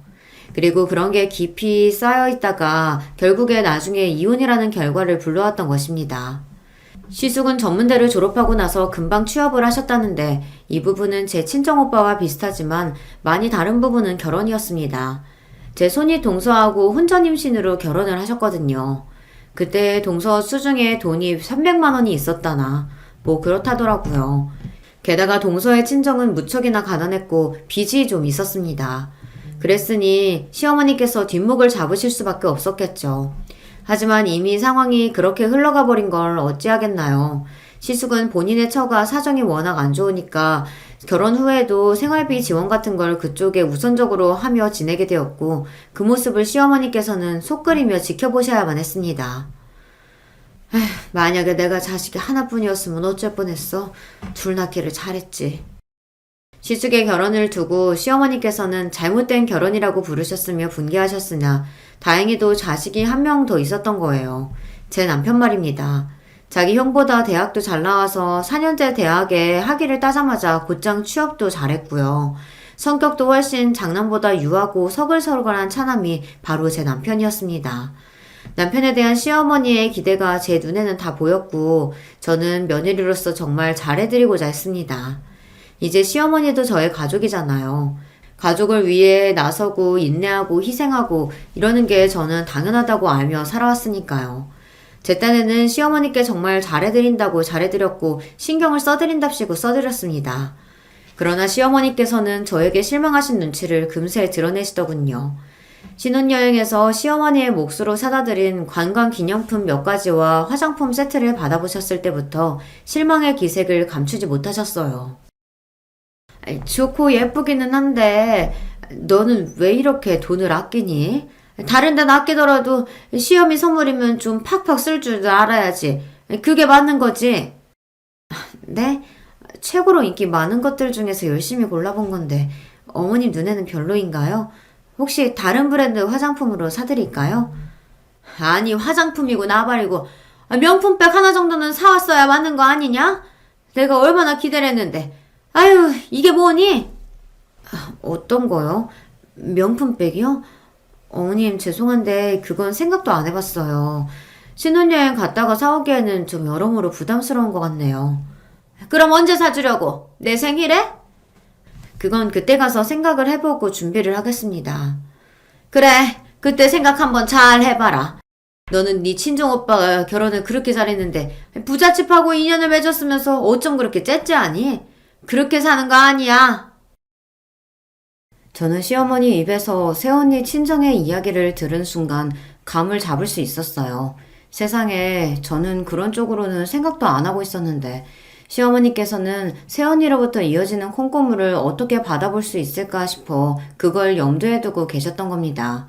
그리고 그런 게 깊이 쌓여 있다가 결국에 나중에 이혼이라는 결과를 불러왔던 것입니다. 시숙은 전문대를 졸업하고 나서 금방 취업을 하셨다는데 이 부분은 제 친정오빠와 비슷하지만 많이 다른 부분은 결혼이었습니다. 제 손이 동서하고 혼전 임신으로 결혼을 하셨거든요. 그때 동서 수중에 돈이 300만 원이 있었다나 뭐 그렇다더라고요. 게다가 동서의 친정은 무척이나 가난했고 빚이 좀 있었습니다. 그랬으니 시어머니께서 뒷목을 잡으실 수밖에 없었겠죠. 하지만 이미 상황이 그렇게 흘러가 버린 걸 어찌하겠나요. 시숙은 본인의 처가 사정이 워낙 안 좋으니까 결혼 후에도 생활비 지원 같은 걸 그쪽에 우선적으로 하며 지내게 되었고 그 모습을 시어머니께서는 속 끓이며 지켜보셔야만 했습니다. 에휴, 만약에 내가 자식이 하나뿐이었으면 어쩔 뻔했어. 둘 낳기를 잘했지. 시숙의 결혼을 두고 시어머니께서는 잘못된 결혼이라고 부르셨으며 분개하셨으나 다행히도 자식이 한 명 더 있었던 거예요. 제 남편 말입니다. 자기 형보다 대학도 잘 나와서 4년제 대학에 학위를 따자마자 곧장 취업도 잘했고요. 성격도 훨씬 장남보다 유하고 서글서글한 차남이 바로 제 남편이었습니다. 남편에 대한 시어머니의 기대가 제 눈에는 다 보였고 저는 며느리로서 정말 잘해드리고자 했습니다. 이제 시어머니도 저의 가족이잖아요. 가족을 위해 나서고 인내하고 희생하고 이러는 게 저는 당연하다고 알며 살아왔으니까요. 제 딴에는 시어머니께 정말 잘해드린다고 잘해드렸고 신경을 써드린답시고 써드렸습니다. 그러나 시어머니께서는 저에게 실망하신 눈치를 금세 드러내시더군요. 신혼여행에서 시어머니의 몫으로 사다 드린 관광기념품 몇 가지와 화장품 세트를 받아보셨을 때부터 실망의 기색을 감추지 못하셨어요. 좋고 예쁘기는 한데 너는 왜 이렇게 돈을 아끼니? 다른 데는 아끼더라도 시어미 선물이면 좀 팍팍 쓸 줄 알아야지. 그게 맞는 거지. 네? 최고로 인기 많은 것들 중에서 열심히 골라본 건데 어머님 눈에는 별로인가요? 혹시 다른 브랜드 화장품으로 사드릴까요? 아니 화장품이고 나발이고 명품백 하나 정도는 사왔어야 맞는 거 아니냐? 내가 얼마나 기대를 했는데 아유 이게 뭐니? 어떤 거요? 명품백이요? 어머님 죄송한데 그건 생각도 안 해봤어요. 신혼여행 갔다가 사오기에는 좀 여러모로 부담스러운 것 같네요. 그럼 언제 사주려고? 내 생일에? 그건 그때 가서 생각을 해보고 준비를 하겠습니다. 그래, 그때 생각 한번 잘 해봐라. 너는 네 친정오빠가 결혼을 그렇게 잘했는데 부잣집하고 인연을 맺었으면서 어쩜 그렇게 째째하니? 그렇게 사는 거 아니야. 저는 시어머니 입에서 새언니 친정의 이야기를 들은 순간 감을 잡을 수 있었어요. 세상에 저는 그런 쪽으로는 생각도 안 하고 있었는데 시어머니께서는 새언니로부터 이어지는 콩고물을 어떻게 받아볼 수 있을까 싶어 그걸 염두에 두고 계셨던 겁니다.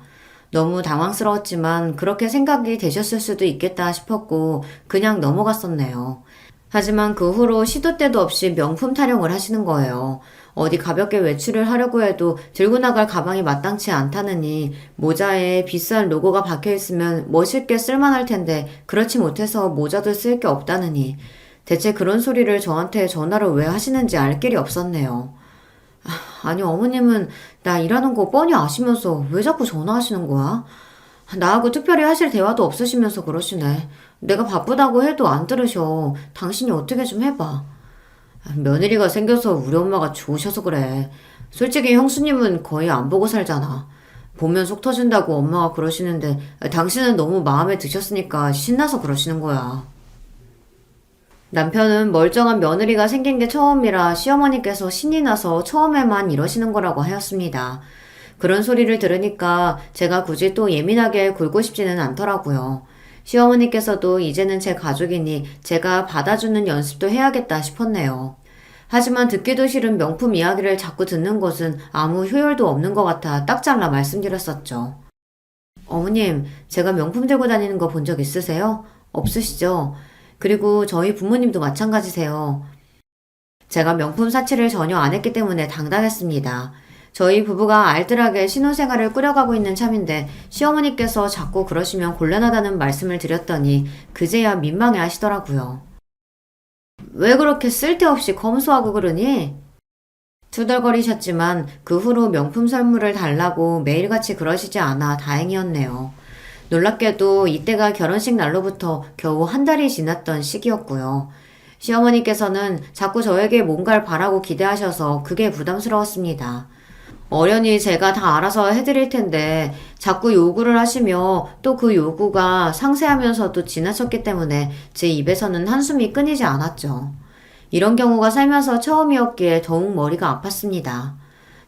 너무 당황스러웠지만 그렇게 생각이 되셨을 수도 있겠다 싶었고 그냥 넘어갔었네요. 하지만 그 후로 시도 때도 없이 명품 타령을 하시는 거예요. 어디 가볍게 외출을 하려고 해도 들고 나갈 가방이 마땅치 않다느니 모자에 비싼 로고가 박혀있으면 멋있게 쓸만할 텐데 그렇지 못해서 모자도 쓸 게 없다느니 대체 그런 소리를 저한테 전화로 왜 하시는지 알 길이 없었네요. 아니 어머님은 나 일하는 거 뻔히 아시면서 왜 자꾸 전화하시는 거야? 나하고 특별히 하실 대화도 없으시면서 그러시네. 내가 바쁘다고 해도 안 들으셔. 당신이 어떻게 좀 해봐. 며느리가 생겨서 우리 엄마가 좋으셔서 그래. 솔직히 형수님은 거의 안 보고 살잖아. 보면 속 터진다고 엄마가 그러시는데 당신은 너무 마음에 드셨으니까 신나서 그러시는 거야. 남편은 멀쩡한 며느리가 생긴 게 처음이라 시어머니께서 신이 나서 처음에만 이러시는 거라고 하였습니다. 그런 소리를 들으니까 제가 굳이 또 예민하게 굴고 싶지는 않더라고요. 시어머니께서도 이제는 제 가족이니 제가 받아주는 연습도 해야겠다 싶었네요. 하지만 듣기도 싫은 명품 이야기를 자꾸 듣는 것은 아무 효율도 없는 것 같아 딱 잘라 말씀드렸었죠. 어머님, 제가 명품 들고 다니는 거 본 적 있으세요? 없으시죠? 그리고 저희 부모님도 마찬가지세요. 제가 명품 사치를 전혀 안 했기 때문에 당당했습니다. 저희 부부가 알뜰하게 신혼생활을 꾸려가고 있는 참인데 시어머니께서 자꾸 그러시면 곤란하다는 말씀을 드렸더니 그제야 민망해 하시더라고요. 왜 그렇게 쓸데없이 검소하고 그러니? 투덜거리셨지만 그 후로 명품 선물을 달라고 매일같이 그러시지 않아 다행이었네요. 놀랍게도 이때가 결혼식 날로부터 겨우 한 달이 지났던 시기였고요. 시어머니께서는 자꾸 저에게 뭔가를 바라고 기대하셔서 그게 부담스러웠습니다. 어련히 제가 다 알아서 해드릴 텐데 자꾸 요구를 하시며 또 그 요구가 상세하면서도 지나쳤기 때문에 제 입에서는 한숨이 끊이지 않았죠. 이런 경우가 살면서 처음이었기에 더욱 머리가 아팠습니다.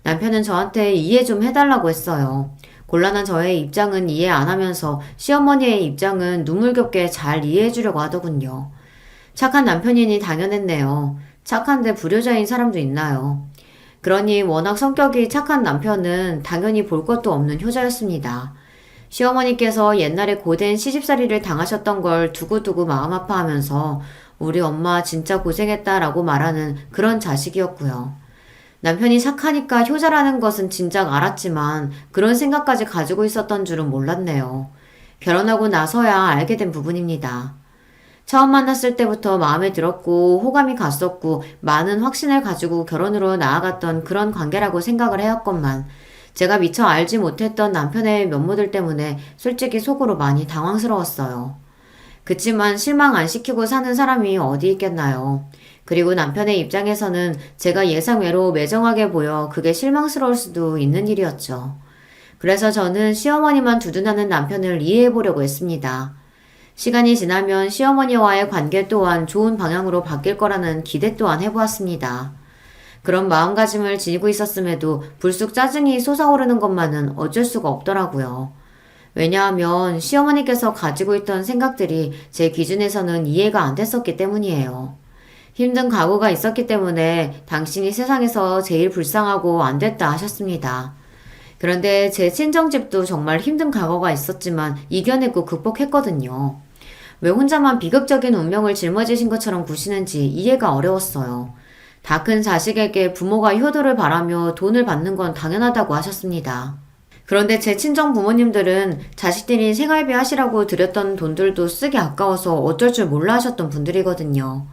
남편은 저한테 이해 좀 해달라고 했어요. 곤란한 저의 입장은 이해 안 하면서 시어머니의 입장은 눈물겹게 잘 이해해주려고 하더군요. 착한 남편이니 당연했네요. 착한데 불효자인 사람도 있나요? 그러니 워낙 성격이 착한 남편은 당연히 볼 것도 없는 효자였습니다. 시어머니께서 옛날에 고된 시집살이를 당하셨던 걸 두고두고 마음 아파하면서 우리 엄마 진짜 고생했다라고 말하는 그런 자식이었고요. 남편이 착하니까 효자라는 것은 진작 알았지만 그런 생각까지 가지고 있었던 줄은 몰랐네요. 결혼하고 나서야 알게 된 부분입니다. 처음 만났을 때부터 마음에 들었고 호감이 갔었고 많은 확신을 가지고 결혼으로 나아갔던 그런 관계라고 생각을 해왔건만 제가 미처 알지 못했던 남편의 면모들 때문에 솔직히 속으로 많이 당황스러웠어요. 그치만 실망 안 시키고 사는 사람이 어디 있겠나요? 그리고 남편의 입장에서는 제가 예상외로 매정하게 보여 그게 실망스러울 수도 있는 일이었죠. 그래서 저는 시어머니만 두둔하는 남편을 이해해보려고 했습니다. 시간이 지나면 시어머니와의 관계 또한 좋은 방향으로 바뀔 거라는 기대 또한 해보았습니다. 그런 마음가짐을 지니고 있었음에도 불쑥 짜증이 솟아오르는 것만은 어쩔 수가 없더라고요. 왜냐하면 시어머니께서 가지고 있던 생각들이 제 기준에서는 이해가 안 됐었기 때문이에요. 힘든 각오가 있었기 때문에 당신이 세상에서 제일 불쌍하고 안 됐다 하셨습니다. 그런데 제 친정집도 정말 힘든 각오가 있었지만 이겨내고 극복했거든요. 왜 혼자만 비극적인 운명을 짊어지신 것처럼 구시는지 이해가 어려웠어요. 다 큰 자식에게 부모가 효도를 바라며 돈을 받는 건 당연하다고 하셨습니다. 그런데 제 친정 부모님들은 자식들이 생활비 하시라고 드렸던 돈들도 쓰기 아까워서 어쩔 줄 몰라 하셨던 분들이거든요.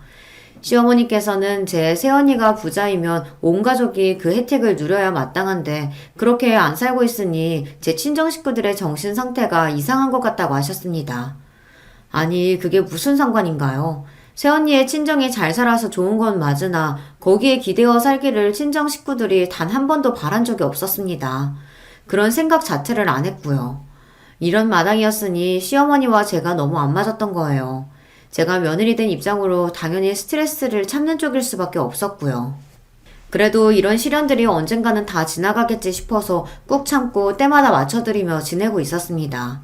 시어머니께서는 제 새언니가 부자이면 온 가족이 그 혜택을 누려야 마땅한데 그렇게 안 살고 있으니 제 친정 식구들의 정신 상태가 이상한 것 같다고 하셨습니다. 아니, 그게 무슨 상관인가요? 새언니의 친정이 잘 살아서 좋은 건 맞으나 거기에 기대어 살기를 친정 식구들이 단 한 번도 바란 적이 없었습니다. 그런 생각 자체를 안 했고요. 이런 마당이었으니 시어머니와 제가 너무 안 맞았던 거예요. 제가 며느리 된 입장으로 당연히 스트레스를 참는 쪽일 수밖에 없었고요. 그래도 이런 시련들이 언젠가는 다 지나가겠지 싶어서 꾹 참고 때마다 맞춰드리며 지내고 있었습니다.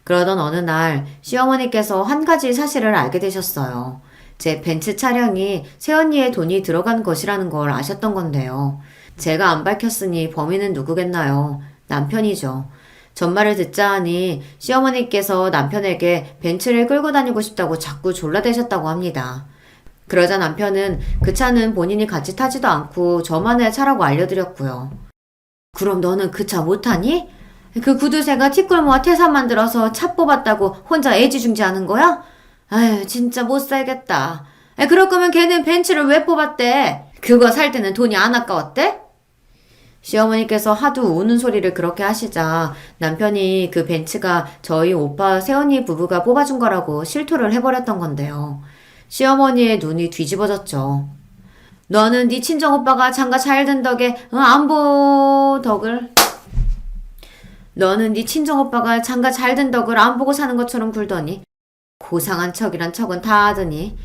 그러던 어느 날 시어머니께서 한 가지 사실을 알게 되셨어요. 제 벤츠 차량이 새언니의 돈이 들어간 것이라는 걸 아셨던 건데요. 제가 안 밝혔으니 범인은 누구겠나요? 남편이죠. 전말을 듣자 하니 시어머니께서 남편에게 벤츠를 끌고 다니고 싶다고 자꾸 졸라대셨다고 합니다. 그러자 남편은 그 차는 본인이 같이 타지도 않고 저만의 차라고 알려드렸고요. 그럼 너는 그 차 못 타니? 그 구두쇠가 티끌모아 태산 만들어서 차 뽑았다고 혼자 애지중지하는 거야? 아유, 진짜 못 살겠다. 그럴 거면 걔는 벤츠를 왜 뽑았대? 그거 살 때는 돈이 안 아까웠대? 시어머니께서 하도 우는 소리를 그렇게 하시자 남편이 그 벤츠가 저희 오빠 새언니 부부가 뽑아준 거라고 실토를 해버렸던 건데요. 시어머니의 눈이 뒤집어졌죠. 너는 네 친정오빠가 장가 잘 든 덕에 안 덕을 너는 네 친정오빠가 장가 잘 든 덕을 안 보고 사는 것처럼 굴더니 고상한 척이란 척은 다 하더니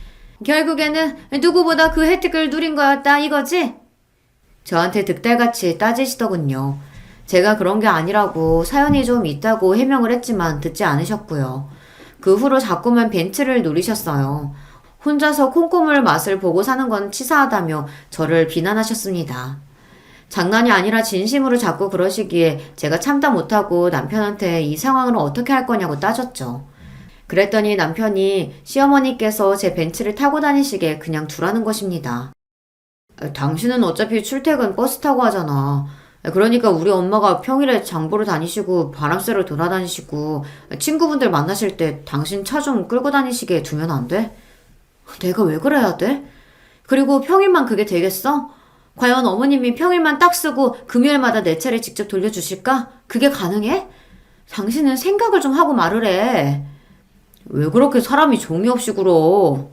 결국에는 누구보다 그 혜택을 누린 거였다 이거지? 저한테 득달같이 따지시더군요. 제가 그런 게 아니라고 사연이 좀 있다고 해명을 했지만 듣지 않으셨고요. 그 후로 자꾸만 벤츠를 노리셨어요. 혼자서 콩고물 맛을 보고 사는 건 치사하다며 저를 비난하셨습니다. 장난이 아니라 진심으로 자꾸 그러시기에 제가 참다 못하고 남편한테 이 상황을 어떻게 할 거냐고 따졌죠. 그랬더니 남편이 시어머니께서 제 벤츠를 타고 다니시게 그냥 두라는 것입니다. 당신은 어차피 출퇴근 버스 타고 하잖아. 그러니까 우리 엄마가 평일에 장 보러 다니시고 바람 쐬러 돌아다니시고 친구분들 만나실 때 당신 차 좀 끌고 다니시게 두면 안 돼? 내가 왜 그래야 돼? 그리고 평일만 그게 되겠어? 과연 어머님이 평일만 딱 쓰고 금요일마다 내 차를 직접 돌려주실까? 그게 가능해? 당신은 생각을 좀 하고 말을 해. 왜 그렇게 사람이 종이 없이 굴어?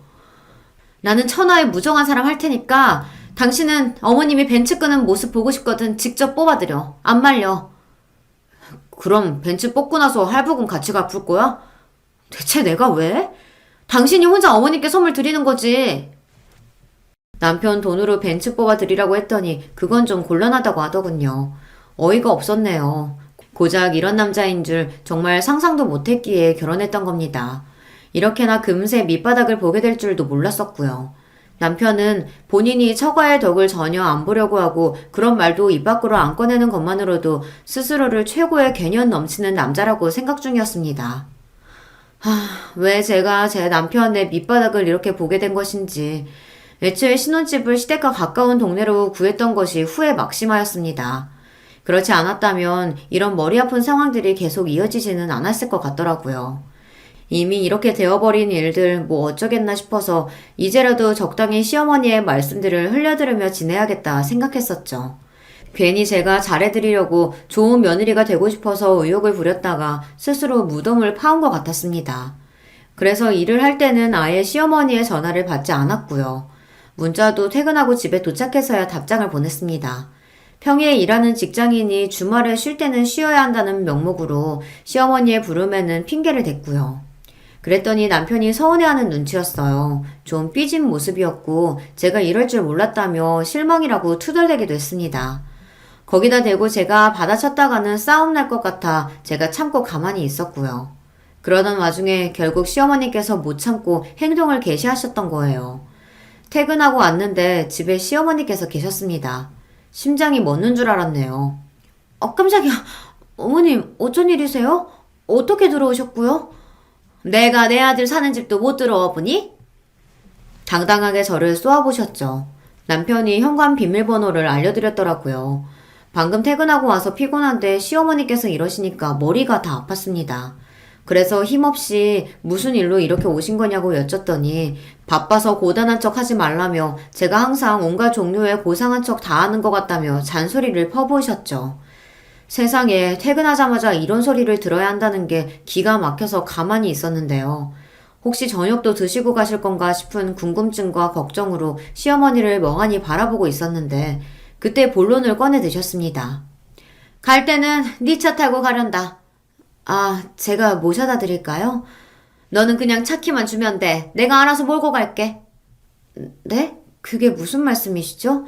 나는 천하의 무정한 사람 할 테니까 당신은 어머님이 벤츠 끄는 모습 보고 싶거든 직접 뽑아드려. 안 말려. 그럼 벤츠 뽑고 나서 할부금 같이 갚을 거야? 대체 내가 왜? 당신이 혼자 어머님께 선물 드리는 거지. 남편 돈으로 벤츠 뽑아드리라고 했더니 그건 좀 곤란하다고 하더군요. 어이가 없었네요. 고작 이런 남자인 줄 정말 상상도 못했기에 결혼했던 겁니다. 이렇게나 금세 밑바닥을 보게 될 줄도 몰랐었고요. 남편은 본인이 처가의 덕을 전혀 안 보려고 하고 그런 말도 입 밖으로 안 꺼내는 것만으로도 스스로를 최고의 개념 넘치는 남자라고 생각 중이었습니다. 왜 제가 제 남편의 밑바닥을 이렇게 보게 된 것인지 애초에 신혼집을 시댁과 가까운 동네로 구했던 것이 후회 막심하였습니다. 그렇지 않았다면 이런 머리 아픈 상황들이 계속 이어지지는 않았을 것 같더라고요. 이미 이렇게 되어버린 일들 뭐 어쩌겠나 싶어서 이제라도 적당히 시어머니의 말씀들을 흘려들으며 지내야겠다 생각했었죠. 괜히 제가 잘해드리려고 좋은 며느리가 되고 싶어서 의욕을 부렸다가 스스로 무덤을 파온 것 같았습니다. 그래서 일을 할 때는 아예 시어머니의 전화를 받지 않았고요. 문자도 퇴근하고 집에 도착해서야 답장을 보냈습니다. 평일에 일하는 직장인이 주말에 쉴 때는 쉬어야 한다는 명목으로 시어머니의 부름에는 핑계를 댔고요. 그랬더니 남편이 서운해하는 눈치였어요. 좀 삐진 모습이었고 제가 이럴 줄 몰랐다며 실망이라고 투덜대기도 했습니다. 거기다 대고 제가 받아쳤다가는 싸움 날 것 같아 제가 참고 가만히 있었고요. 그러던 와중에 결국 시어머니께서 못 참고 행동을 개시하셨던 거예요. 퇴근하고 왔는데 집에 시어머니께서 계셨습니다. 심장이 멎는 줄 알았네요. 깜짝이야. 어머님, 어쩐 일이세요? 어떻게 들어오셨고요? 내가 내 아들 사는 집도 못 들어와 보니? 당당하게 저를 쏘아보셨죠. 남편이 현관 비밀번호를 알려드렸더라고요. 방금 퇴근하고 와서 피곤한데 시어머니께서 이러시니까 머리가 다 아팠습니다. 그래서 힘없이 무슨 일로 이렇게 오신 거냐고 여쭸더니 바빠서 고단한 척 하지 말라며 제가 항상 온갖 종류의 고상한 척 다 하는 것 같다며 잔소리를 퍼부으셨죠. 세상에 퇴근하자마자 이런 소리를 들어야 한다는 게 기가 막혀서 가만히 있었는데요. 혹시 저녁도 드시고 가실 건가 싶은 궁금증과 걱정으로 시어머니를 멍하니 바라보고 있었는데 그때 본론을 꺼내 드셨습니다. 갈 때는 네 차 타고 가련다. 아, 제가 모셔다 드릴까요? 너는 그냥 차 키만 주면 돼. 내가 알아서 몰고 갈게. 네? 그게 무슨 말씀이시죠?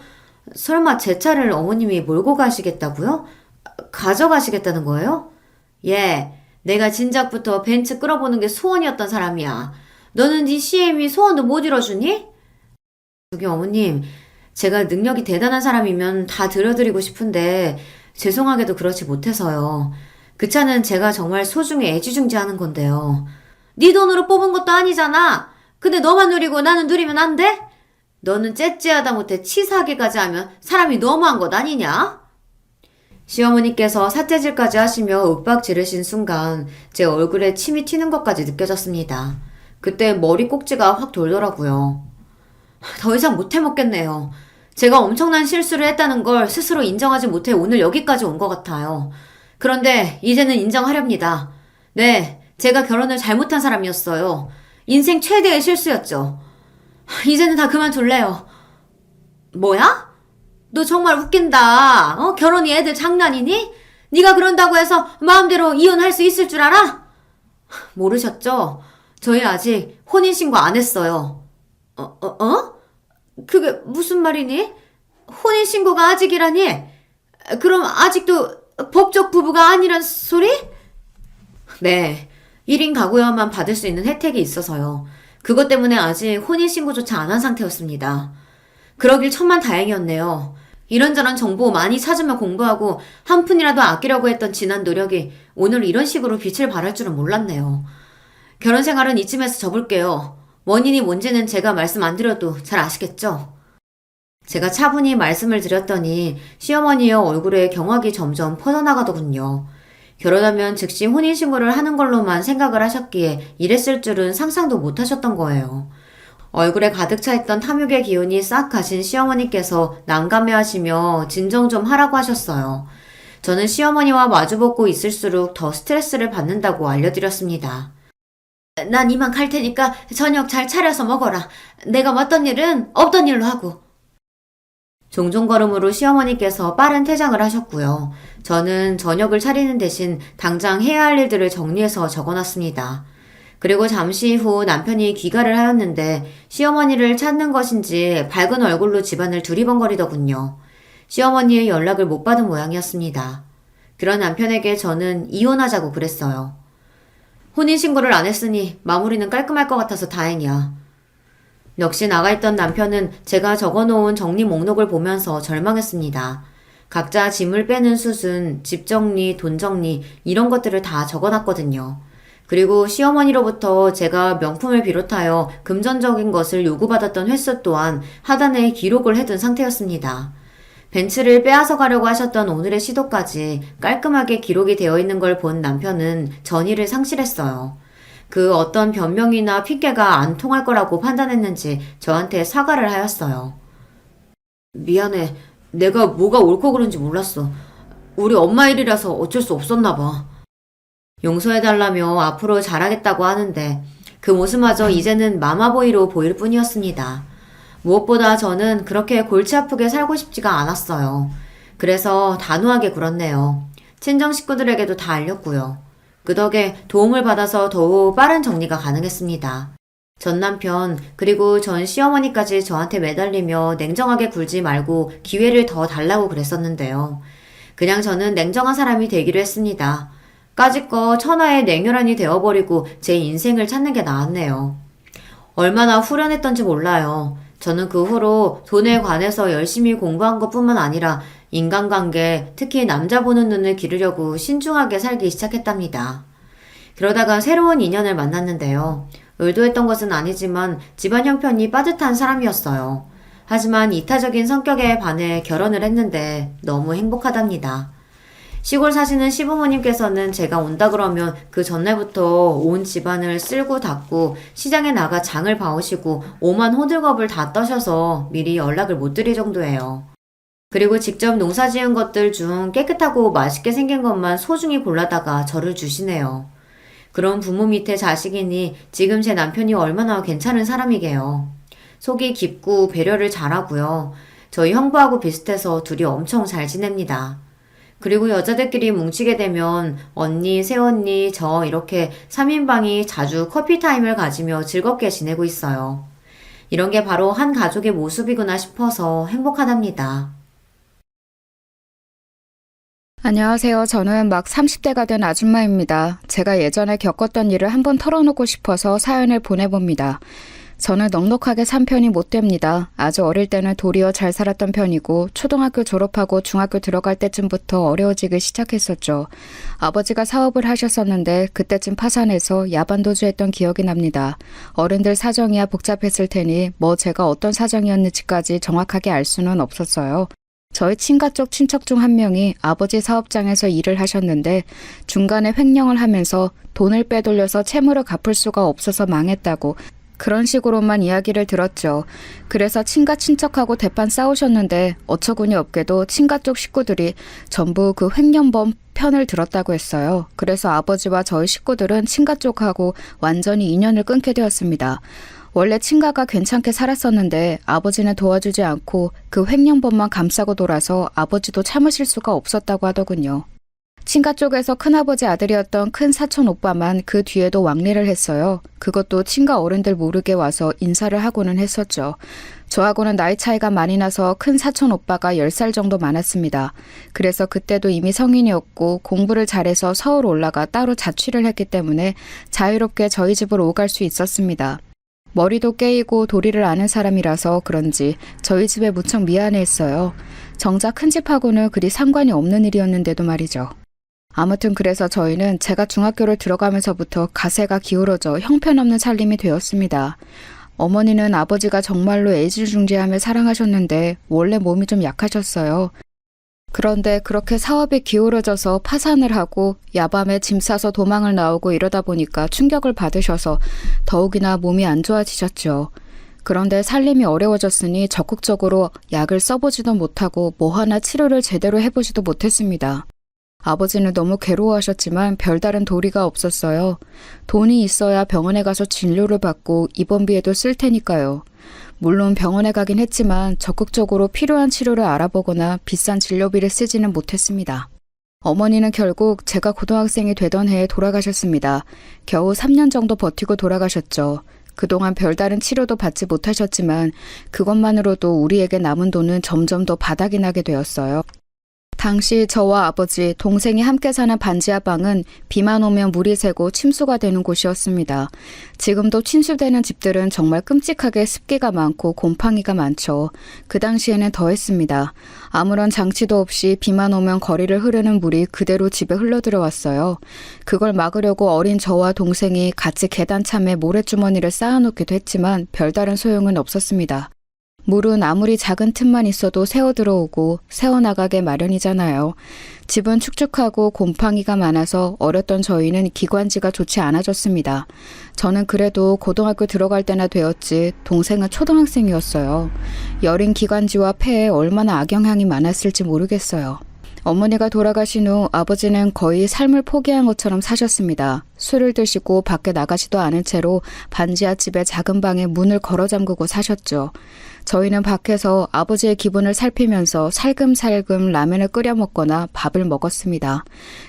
설마 제 차를 어머님이 몰고 가시겠다고요? 가져가시겠다는 거예요? 예, 내가 진작부터 벤츠 끌어보는 게 소원이었던 사람이야. 너는 네 CM이 소원도 못 이뤄주니? 저기 어머님, 제가 능력이 대단한 사람이면 다 들어드리고 싶은데 죄송하게도 그렇지 못해서요. 그 차는 제가 정말 소중히 애지중지하는 건데요. 네 돈으로 뽑은 것도 아니잖아. 근데 너만 누리고 나는 누리면 안 돼? 너는 째째하다 못해 치사하게까지 하면 사람이 너무한 것 아니냐? 시어머니께서 사태질까지 하시며 윽박 지르신 순간 제 얼굴에 침이 튀는 것까지 느껴졌습니다. 그때 머리 꼭지가 확 돌더라고요. 더 이상 못 해먹겠네요. 제가 엄청난 실수를 했다는 걸 스스로 인정하지 못해 오늘 여기까지 온 것 같아요. 그런데 이제는 인정하렵니다. 네, 제가 결혼을 잘못한 사람이었어요. 인생 최대의 실수였죠. 이제는 다 그만둘래요. 뭐야? 너 정말 웃긴다. 결혼이 애들 장난이니? 네가 그런다고 해서 마음대로 이혼할 수 있을 줄 알아? 모르셨죠? 저희 아직 혼인신고 안 했어요. 그게 무슨 말이니? 혼인신고가 아직이라니? 그럼 아직도 법적 부부가 아니란 소리? 네. 1인 가구여만 받을 수 있는 혜택이 있어서요. 그것 때문에 아직 혼인신고조차 안 한 상태였습니다. 그러길 천만 다행이었네요. 이런저런 정보 많이 찾으며 공부하고 한 푼이라도 아끼려고 했던 지난 노력이 오늘 이런 식으로 빛을 발할 줄은 몰랐네요. 결혼 생활은 이쯤에서 접을게요. 원인이 뭔지는 제가 말씀 안 드려도 잘 아시겠죠? 제가 차분히 말씀을 드렸더니 시어머니의 얼굴에 경악이 점점 퍼져나가더군요. 결혼하면 즉시 혼인신고를 하는 걸로만 생각을 하셨기에 이랬을 줄은 상상도 못 하셨던 거예요. 얼굴에 가득 차있던 탐욕의 기운이 싹 가신 시어머니께서 난감해하시며 진정 좀 하라고 하셨어요. 저는 시어머니와 마주보고 있을수록 더 스트레스를 받는다고 알려드렸습니다. 난 이만 갈 테니까 저녁 잘 차려서 먹어라. 내가 왔던 일은 없던 일로 하고. 종종 걸음으로 시어머니께서 빠른 퇴장을 하셨고요. 저는 저녁을 차리는 대신 당장 해야 할 일들을 정리해서 적어놨습니다. 그리고 잠시 후 남편이 귀가를 하였는데 시어머니를 찾는 것인지 밝은 얼굴로 집안을 두리번거리더군요. 시어머니의 연락을 못 받은 모양이었습니다. 그런 남편에게 저는 이혼하자고 그랬어요. 혼인신고를 안 했으니 마무리는 깔끔할 것 같아서 다행이야. 역시 나가있던 남편은 제가 적어놓은 정리 목록을 보면서 절망했습니다. 각자 짐을 빼는 수순, 집 정리, 돈 정리 이런 것들을 다 적어놨거든요. 그리고 시어머니로부터 제가 명품을 비롯하여 금전적인 것을 요구받았던 횟수 또한 하단에 기록을 해둔 상태였습니다. 벤츠를 빼앗아 가려고 하셨던 오늘의 시도까지 깔끔하게 기록이 되어 있는 걸 본 남편은 전의를 상실했어요. 그 어떤 변명이나 핑계가 안 통할 거라고 판단했는지 저한테 사과를 하였어요. 미안해. 내가 뭐가 옳고 그른지 몰랐어. 우리 엄마 일이라서 어쩔 수 없었나 봐. 용서해달라며 앞으로 잘하겠다고 하는데 그 모습마저 이제는 마마보이로 보일 뿐이었습니다. 무엇보다 저는 그렇게 골치 아프게 살고 싶지가 않았어요. 그래서 단호하게 굴었네요. 친정 식구들에게도 다 알렸고요. 그 덕에 도움을 받아서 더욱 빠른 정리가 가능했습니다. 전 남편 그리고 전 시어머니까지 저한테 매달리며 냉정하게 굴지 말고 기회를 더 달라고 그랬었는데요. 그냥 저는 냉정한 사람이 되기로 했습니다. 까짓거 천하의 냉혈한이 되어버리고 제 인생을 찾는 게 나았네요. 얼마나 후련했던지 몰라요. 저는 그 후로 돈에 관해서 열심히 공부한 것뿐만 아니라 인간관계, 특히 남자 보는 눈을 기르려고 신중하게 살기 시작했답니다. 그러다가 새로운 인연을 만났는데요. 의도했던 것은 아니지만 집안 형편이 빠듯한 사람이었어요. 하지만 이타적인 성격에 반해 결혼을 했는데 너무 행복하답니다. 시골 사시는 시부모님께서는 제가 온다 그러면 그 전날부터 온 집안을 쓸고 닦고 시장에 나가 장을 봐오시고 오만 호들갑을 다 떠셔서 미리 연락을 못 드릴 정도예요. 그리고 직접 농사 지은 것들 중 깨끗하고 맛있게 생긴 것만 소중히 골라다가 저를 주시네요. 그런 부모 밑에 자식이니 지금 제 남편이 얼마나 괜찮은 사람이게요. 속이 깊고 배려를 잘하고요. 저희 형부하고 비슷해서 둘이 엄청 잘 지냅니다. 그리고 여자들끼리 뭉치게 되면 언니, 새언니, 저 이렇게 3인방이 자주 커피 타임을 가지며 즐겁게 지내고 있어요. 이런 게 바로 한 가족의 모습이구나 싶어서 행복하답니다. 안녕하세요. 저는 막 30대가 된 아줌마입니다. 제가 예전에 겪었던 일을 한번 털어놓고 싶어서 사연을 보내봅니다. 저는 넉넉하게 산 편이 못 됩니다. 아주 어릴 때는 도리어 잘 살았던 편이고 초등학교 졸업하고 중학교 들어갈 때쯤부터 어려워지기 시작했었죠. 아버지가 사업을 하셨었는데 그때쯤 파산해서 야반도주했던 기억이 납니다. 어른들 사정이야 복잡했을 테니 뭐 제가 어떤 사정이었는지까지 정확하게 알 수는 없었어요. 저희 친가 쪽 친척 중 한 명이 아버지 사업장에서 일을 하셨는데 중간에 횡령을 하면서 돈을 빼돌려서 채무를 갚을 수가 없어서 망했다고 그런 식으로만 이야기를 들었죠. 그래서 친가 친척하고 대판 싸우셨는데 어처구니 없게도 친가 쪽 식구들이 전부 그 횡령범 편을 들었다고 했어요. 그래서 아버지와 저희 식구들은 친가 쪽하고 완전히 인연을 끊게 되었습니다. 원래 친가가 괜찮게 살았었는데 아버지는 도와주지 않고 그 횡령범만 감싸고 돌아서 아버지도 참으실 수가 없었다고 하더군요. 친가 쪽에서 큰아버지 아들이었던 큰 사촌 오빠만 그 뒤에도 왕래를 했어요. 그것도 친가 어른들 모르게 와서 인사를 하고는 했었죠. 저하고는 나이 차이가 많이 나서 큰 사촌 오빠가 10살 정도 많았습니다. 그래서 그때도 이미 성인이었고 공부를 잘해서 서울 올라가 따로 자취를 했기 때문에 자유롭게 저희 집으로 오갈 수 있었습니다. 머리도 깨이고 도리를 아는 사람이라서 그런지 저희 집에 무척 미안해했어요. 정작 큰 집하고는 그리 상관이 없는 일이었는데도 말이죠. 아무튼 그래서 저희는 제가 중학교를 들어가면서부터 가세가 기울어져 형편없는 살림이 되었습니다. 어머니는 아버지가 정말로 애지중지하며 사랑하셨는데 원래 몸이 좀 약하셨어요. 그런데 그렇게 사업이 기울어져서 파산을 하고 야밤에 짐 싸서 도망을 나오고 이러다 보니까 충격을 받으셔서 더욱이나 몸이 안 좋아지셨죠. 그런데 살림이 어려워졌으니 적극적으로 약을 써보지도 못하고 뭐 하나 치료를 제대로 해보지도 못했습니다. 아버지는 너무 괴로워하셨지만 별다른 도리가 없었어요. 돈이 있어야 병원에 가서 진료를 받고 입원비에도 쓸 테니까요. 물론 병원에 가긴 했지만 적극적으로 필요한 치료를 알아보거나 비싼 진료비를 쓰지는 못했습니다. 어머니는 결국 제가 고등학생이 되던 해에 돌아가셨습니다. 겨우 3년 정도 버티고 돌아가셨죠. 그동안 별다른 치료도 받지 못하셨지만 그것만으로도 우리에게 남은 돈은 점점 더 바닥이 나게 되었어요. 당시 저와 아버지, 동생이 함께 사는 반지하 방은 비만 오면 물이 새고 침수가 되는 곳이었습니다. 지금도 침수되는 집들은 정말 끔찍하게 습기가 많고 곰팡이가 많죠. 그 당시에는 더했습니다. 아무런 장치도 없이 비만 오면 거리를 흐르는 물이 그대로 집에 흘러들어왔어요. 그걸 막으려고 어린 저와 동생이 같이 계단참에 모래주머니를 쌓아놓기도 했지만 별다른 소용은 없었습니다. 물은 아무리 작은 틈만 있어도 새어 들어오고 새어나가게 마련이잖아요. 집은 축축하고 곰팡이가 많아서 어렸던 저희는 기관지가 좋지 않아졌습니다. 저는 그래도 고등학교 들어갈 때나 되었지 동생은 초등학생이었어요. 여린 기관지와 폐에 얼마나 악영향이 많았을지 모르겠어요. 어머니가 돌아가신 후 아버지는 거의 삶을 포기한 것처럼 사셨습니다. 술을 드시고 밖에 나가지도 않은 채로 반지하 집의 작은 방에 문을 걸어 잠그고 사셨죠. 저희는 밖에서 아버지의 기분을 살피면서 살금살금 라면을 끓여 먹거나 밥을 먹었습니다.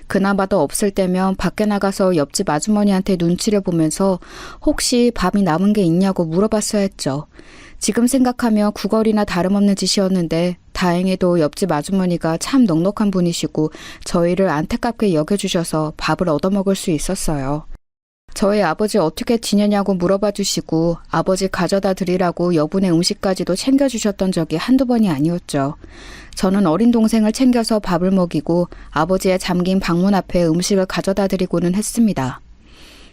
그나마도 없을 때면 밖에 나가서 옆집 아주머니한테 눈치를 보면서 혹시 밥이 남은 게 있냐고 물어봤어야 했죠. 지금 생각하면 구걸이나 다름없는 짓이었는데 다행히도 옆집 아주머니가 참 넉넉한 분이시고 저희를 안타깝게 여겨주셔서 밥을 얻어먹을 수 있었어요. 저희 아버지 어떻게 지내냐고 물어봐 주시고 아버지 가져다 드리라고 여분의 음식까지도 챙겨주셨던 적이 한두 번이 아니었죠. 저는 어린 동생을 챙겨서 밥을 먹이고 아버지의 잠긴 방문 앞에 음식을 가져다 드리고는 했습니다.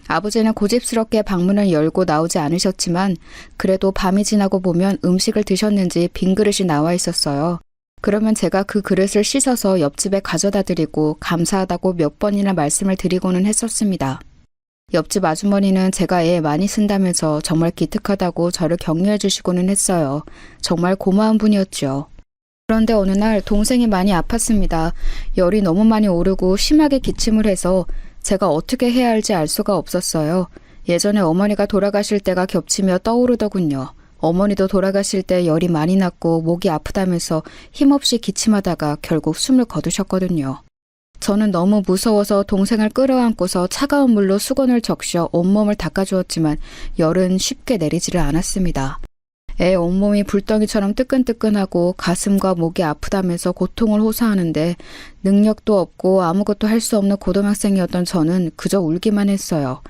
아버지는 고집스럽게 방문을 열고 나오지 않으셨지만 그래도 밤이 지나고 보면 음식을 드셨는지 빈 그릇이 나와 있었어요. 그러면 제가 그 그릇을 씻어서 옆집에 가져다 드리고 감사하다고 몇 번이나 말씀을 드리고는 했었습니다. 옆집 아주머니는 제가 애 많이 쓴다면서 정말 기특하다고 저를 격려해 주시고는 했어요. 정말 고마운 분이었죠. 그런데 어느 날 동생이 많이 아팠습니다. 열이 너무 많이 오르고 심하게 기침을 해서 제가 어떻게 해야 할지 알 수가 없었어요. 예전에 어머니가 돌아가실 때가 겹치며 떠오르더군요. 어머니도 돌아가실 때 열이 많이 났고 목이 아프다면서 힘없이 기침하다가 결국 숨을 거두셨거든요. 저는 너무 무서워서 동생을 끌어안고서 차가운 물로 수건을 적셔 온몸을 닦아주었지만 열은 쉽게 내리지를 않았습니다. 애 온몸이 불덩이처럼 뜨끈뜨끈하고 가슴과 목이 아프다면서 고통을 호소하는데 능력도 없고 아무것도 할 수 없는 고등학생이었던 저는 그저 울기만 했어요.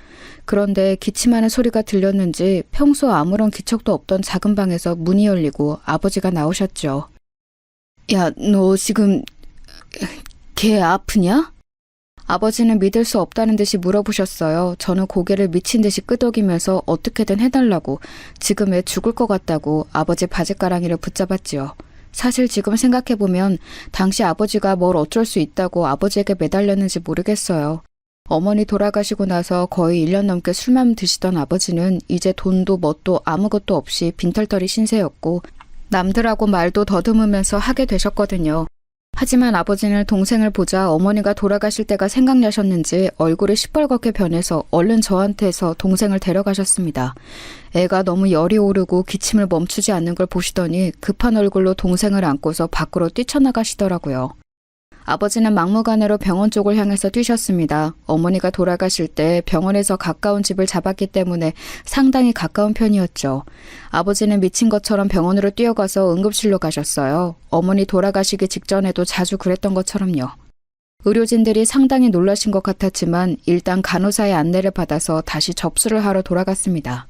그런데 기침하는 소리가 들렸는지 평소 아무런 기척도 없던 작은 방에서 문이 열리고 아버지가 나오셨죠. 야, 너 지금 걔 아프냐? 아버지는 믿을 수 없다는 듯이 물어보셨어요. 저는 고개를 미친 듯이 끄덕이면서 어떻게든 해달라고 지금 애 죽을 것 같다고 아버지 바지가랑이를 붙잡았지요. 사실 지금 생각해보면 당시 아버지가 뭘 어쩔 수 있다고 아버지에게 매달렸는지 모르겠어요. 어머니 돌아가시고 나서 거의 1년 넘게 술만 드시던 아버지는 이제 돈도 뭣도 아무것도 없이 빈털터리 신세였고 남들하고 말도 더듬으면서 하게 되셨거든요. 하지만 아버지는 동생을 보자 어머니가 돌아가실 때가 생각나셨는지 얼굴이 시뻘겋게 변해서 얼른 저한테서 동생을 데려가셨습니다. 애가 너무 열이 오르고 기침을 멈추지 않는 걸 보시더니 급한 얼굴로 동생을 안고서 밖으로 뛰쳐나가시더라고요. 아버지는 막무가내로 병원 쪽을 향해서 뛰셨습니다. 어머니가 돌아가실 때 병원에서 가까운 집을 잡았기 때문에 상당히 가까운 편이었죠. 아버지는 미친 것처럼 병원으로 뛰어가서 응급실로 가셨어요. 어머니 돌아가시기 직전에도 자주 그랬던 것처럼요. 의료진들이 상당히 놀라신 것 같았지만 일단 간호사의 안내를 받아서 다시 접수를 하러 돌아갔습니다.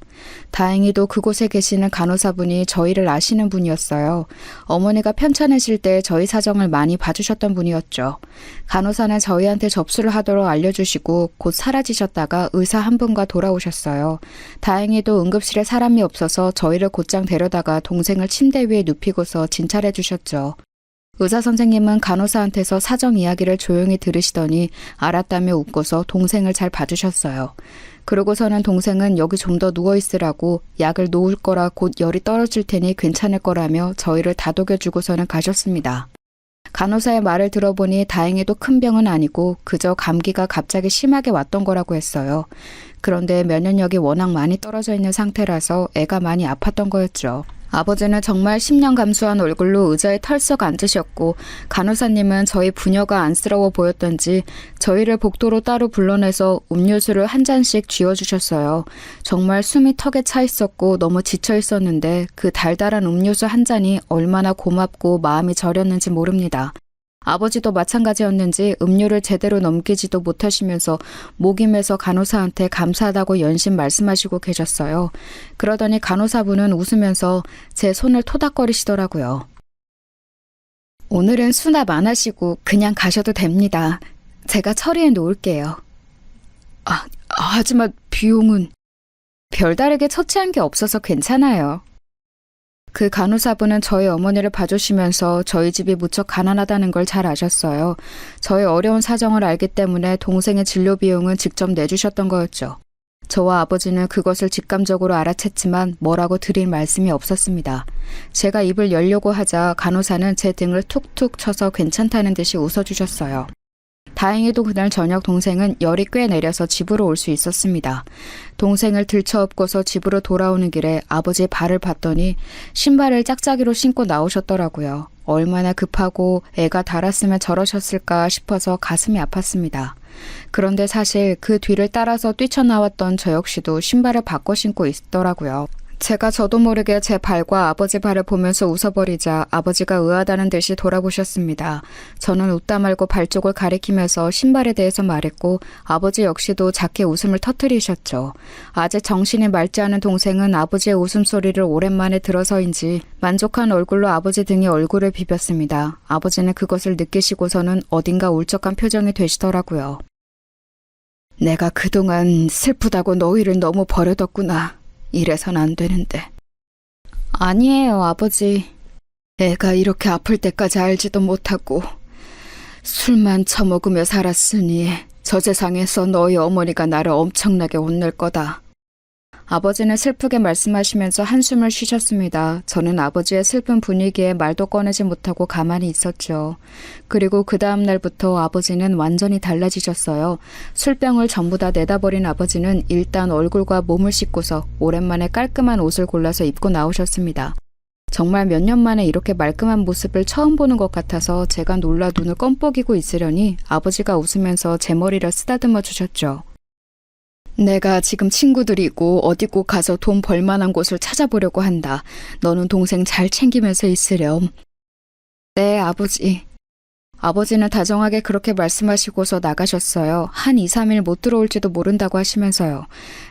다행히도 그곳에 계시는 간호사분이 저희를 아시는 분이었어요. 어머니가 편찮으실 때 저희 사정을 많이 봐주셨던 분이었죠. 간호사는 저희한테 접수를 하도록 알려주시고 곧 사라지셨다가 의사 한 분과 돌아오셨어요. 다행히도 응급실에 사람이 없어서 저희를 곧장 데려다가 동생을 침대 위에 눕히고서 진찰해 주셨죠. 의사 선생님은 간호사한테서 사정 이야기를 조용히 들으시더니 알았다며 웃고서 동생을 잘 봐주셨어요. 그러고서는 동생은 여기 좀 더 누워있으라고 약을 놓을 거라 곧 열이 떨어질 테니 괜찮을 거라며 저희를 다독여주고서는 가셨습니다. 간호사의 말을 들어보니 다행히도 큰 병은 아니고 그저 감기가 갑자기 심하게 왔던 거라고 했어요. 그런데 면역력이 워낙 많이 떨어져 있는 상태라서 애가 많이 아팠던 거였죠. 아버지는 정말 10년 감수한 얼굴로 의자에 털썩 앉으셨고 간호사님은 저희 부녀가 안쓰러워 보였던지 저희를 복도로 따로 불러내서 음료수를 한 잔씩 쥐어주셨어요. 정말 숨이 턱에 차 있었고 너무 지쳐 있었는데 그 달달한 음료수 한 잔이 얼마나 고맙고 마음이 저렸는지 모릅니다. 아버지도 마찬가지였는지 음료를 제대로 넘기지도 못하시면서 목임에서 간호사한테 감사하다고 연신 말씀하시고 계셨어요. 그러더니 간호사분은 웃으면서 제 손을 토닥거리시더라고요. 오늘은 수납 안 하시고 그냥 가셔도 됩니다. 제가 처리해 놓을게요. 하지만 비용은... 별다르게 처치한 게 없어서 괜찮아요. 그 간호사분은 저희 어머니를 봐주시면서 저희 집이 무척 가난하다는 걸 잘 아셨어요. 저의 어려운 사정을 알기 때문에 동생의 진료 비용은 직접 내주셨던 거였죠. 저와 아버지는 그것을 직감적으로 알아챘지만 뭐라고 드릴 말씀이 없었습니다. 제가 입을 열려고 하자 간호사는 제 등을 툭툭 쳐서 괜찮다는 듯이 웃어주셨어요. 다행히도 그날 저녁 동생은 열이 꽤 내려서 집으로 올 수 있었습니다. 동생을 들쳐업고서 집으로 돌아오는 길에 아버지의 발을 봤더니 신발을 짝짝이로 신고 나오셨더라고요. 얼마나 급하고 애가 달았으면 저러셨을까 싶어서 가슴이 아팠습니다. 그런데 사실 그 뒤를 따라서 뛰쳐나왔던 저 역시도 신발을 바꿔 신고 있더라고요. 제가 저도 모르게 제 발과 아버지 발을 보면서 웃어버리자 아버지가 의아하다는 듯이 돌아보셨습니다. 저는 웃다 말고 발 쪽을 가리키면서 신발에 대해서 말했고 아버지 역시도 작게 웃음을 터뜨리셨죠. 아직 정신이 맑지 않은 동생은 아버지의 웃음소리를 오랜만에 들어서인지 만족한 얼굴로 아버지 등에 얼굴을 비볐습니다. 아버지는 그것을 느끼시고서는 어딘가 울적한 표정이 되시더라고요. 내가 그동안 슬프다고 너희를 너무 버려뒀구나. 이래선 안 되는데. 아니에요, 아버지. 애가 이렇게 아플 때까지 알지도 못하고 술만 처먹으며 살았으니 저 세상에서 너희 어머니가 나를 엄청나게 혼낼 거다. 아버지는 슬프게 말씀하시면서 한숨을 쉬셨습니다. 저는 아버지의 슬픈 분위기에 말도 꺼내지 못하고 가만히 있었죠. 그리고 그 다음 날부터 아버지는 완전히 달라지셨어요. 술병을 전부 다 내다버린 아버지는 일단 얼굴과 몸을 씻고서 오랜만에 깔끔한 옷을 골라서 입고 나오셨습니다. 정말 몇 년 만에 이렇게 말끔한 모습을 처음 보는 것 같아서 제가 놀라 눈을 껌뻑이고 있으려니 아버지가 웃으면서 제 머리를 쓰다듬어 주셨죠. 내가 지금 친구들이고 어디 꼭 가서 돈 벌만한 곳을 찾아보려고 한다. 너는 동생 잘 챙기면서 있으렴. 네, 아버지. 아버지는 다정하게 그렇게 말씀하시고서 나가셨어요. 한 2, 3일 못 들어올지도 모른다고 하시면서요.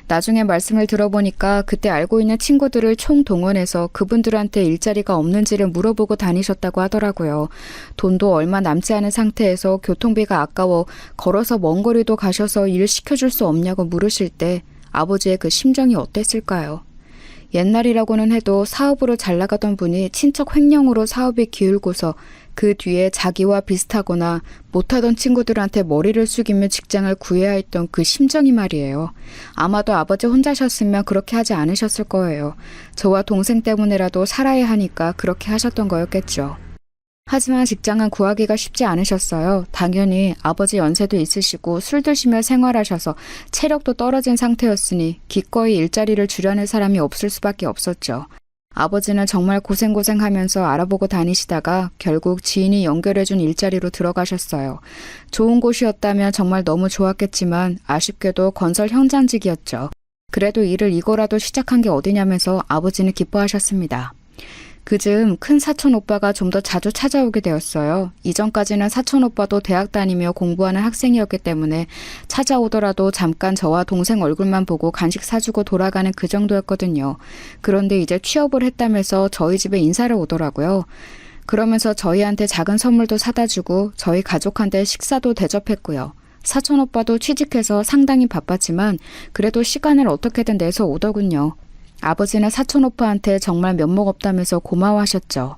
나중에 말씀을 들어보니까 그때 알고 있는 친구들을 총동원해서 그분들한테 일자리가 없는지를 물어보고 다니셨다고 하더라고요. 돈도 얼마 남지 않은 상태에서 교통비가 아까워 걸어서 먼 거리도 가셔서 일 시켜줄 수 없냐고 물으실 때 아버지의 그 심정이 어땠을까요? 옛날이라고는 해도 사업으로 잘 나가던 분이 친척 횡령으로 사업이 기울고서 그 뒤에 자기와 비슷하거나 못하던 친구들한테 머리를 숙이며 직장을 구해야 했던 그 심정이 말이에요. 아마도 아버지 혼자셨으면 그렇게 하지 않으셨을 거예요. 저와 동생 때문에라도 살아야 하니까 그렇게 하셨던 거였겠죠. 하지만 직장은 구하기가 쉽지 않으셨어요. 당연히 아버지 연세도 있으시고 술 드시며 생활하셔서 체력도 떨어진 상태였으니 기꺼이 일자리를 주려는 사람이 없을 수밖에 없었죠. 아버지는 정말 고생하면서 알아보고 다니시다가 결국 지인이 연결해준 일자리로 들어가셨어요. 좋은 곳이었다면 정말 너무 좋았겠지만 아쉽게도 건설 현장직이었죠. 그래도 일을 이거라도 시작한 게 어디냐면서 아버지는 기뻐하셨습니다. 그즈음 큰 사촌 오빠가 좀 더 자주 찾아오게 되었어요. 이전까지는 사촌 오빠도 대학 다니며 공부하는 학생이었기 때문에 찾아오더라도 잠깐 저와 동생 얼굴만 보고 간식 사주고 돌아가는 그 정도였거든요. 그런데 이제 취업을 했다면서 저희 집에 인사를 오더라고요. 그러면서 저희한테 작은 선물도 사다 주고 저희 가족한테 식사도 대접했고요. 사촌 오빠도 취직해서 상당히 바빴지만 그래도 시간을 어떻게든 내서 오더군요. 아버지는 사촌 오빠한테 정말 면목 없다면서 고마워하셨죠.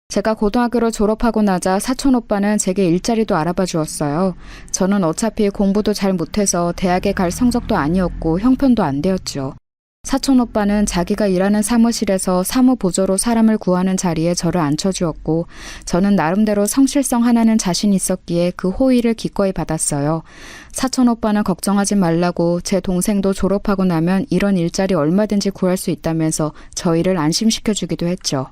제가 고등학교를 졸업하고 나자 사촌 오빠는 제게 일자리도 알아봐 주었어요. 저는 어차피 공부도 잘 못해서 대학에 갈 성적도 아니었고 형편도 안 되었죠. 사촌 오빠는 자기가 일하는 사무실에서 사무보조로 사람을 구하는 자리에 저를 앉혀주었고 저는 나름대로 성실성 하나는 자신 있었기에 그 호의를 기꺼이 받았어요. 사촌 오빠는 걱정하지 말라고 제 동생도 졸업하고 나면 이런 일자리 얼마든지 구할 수 있다면서 저희를 안심시켜주기도 했죠.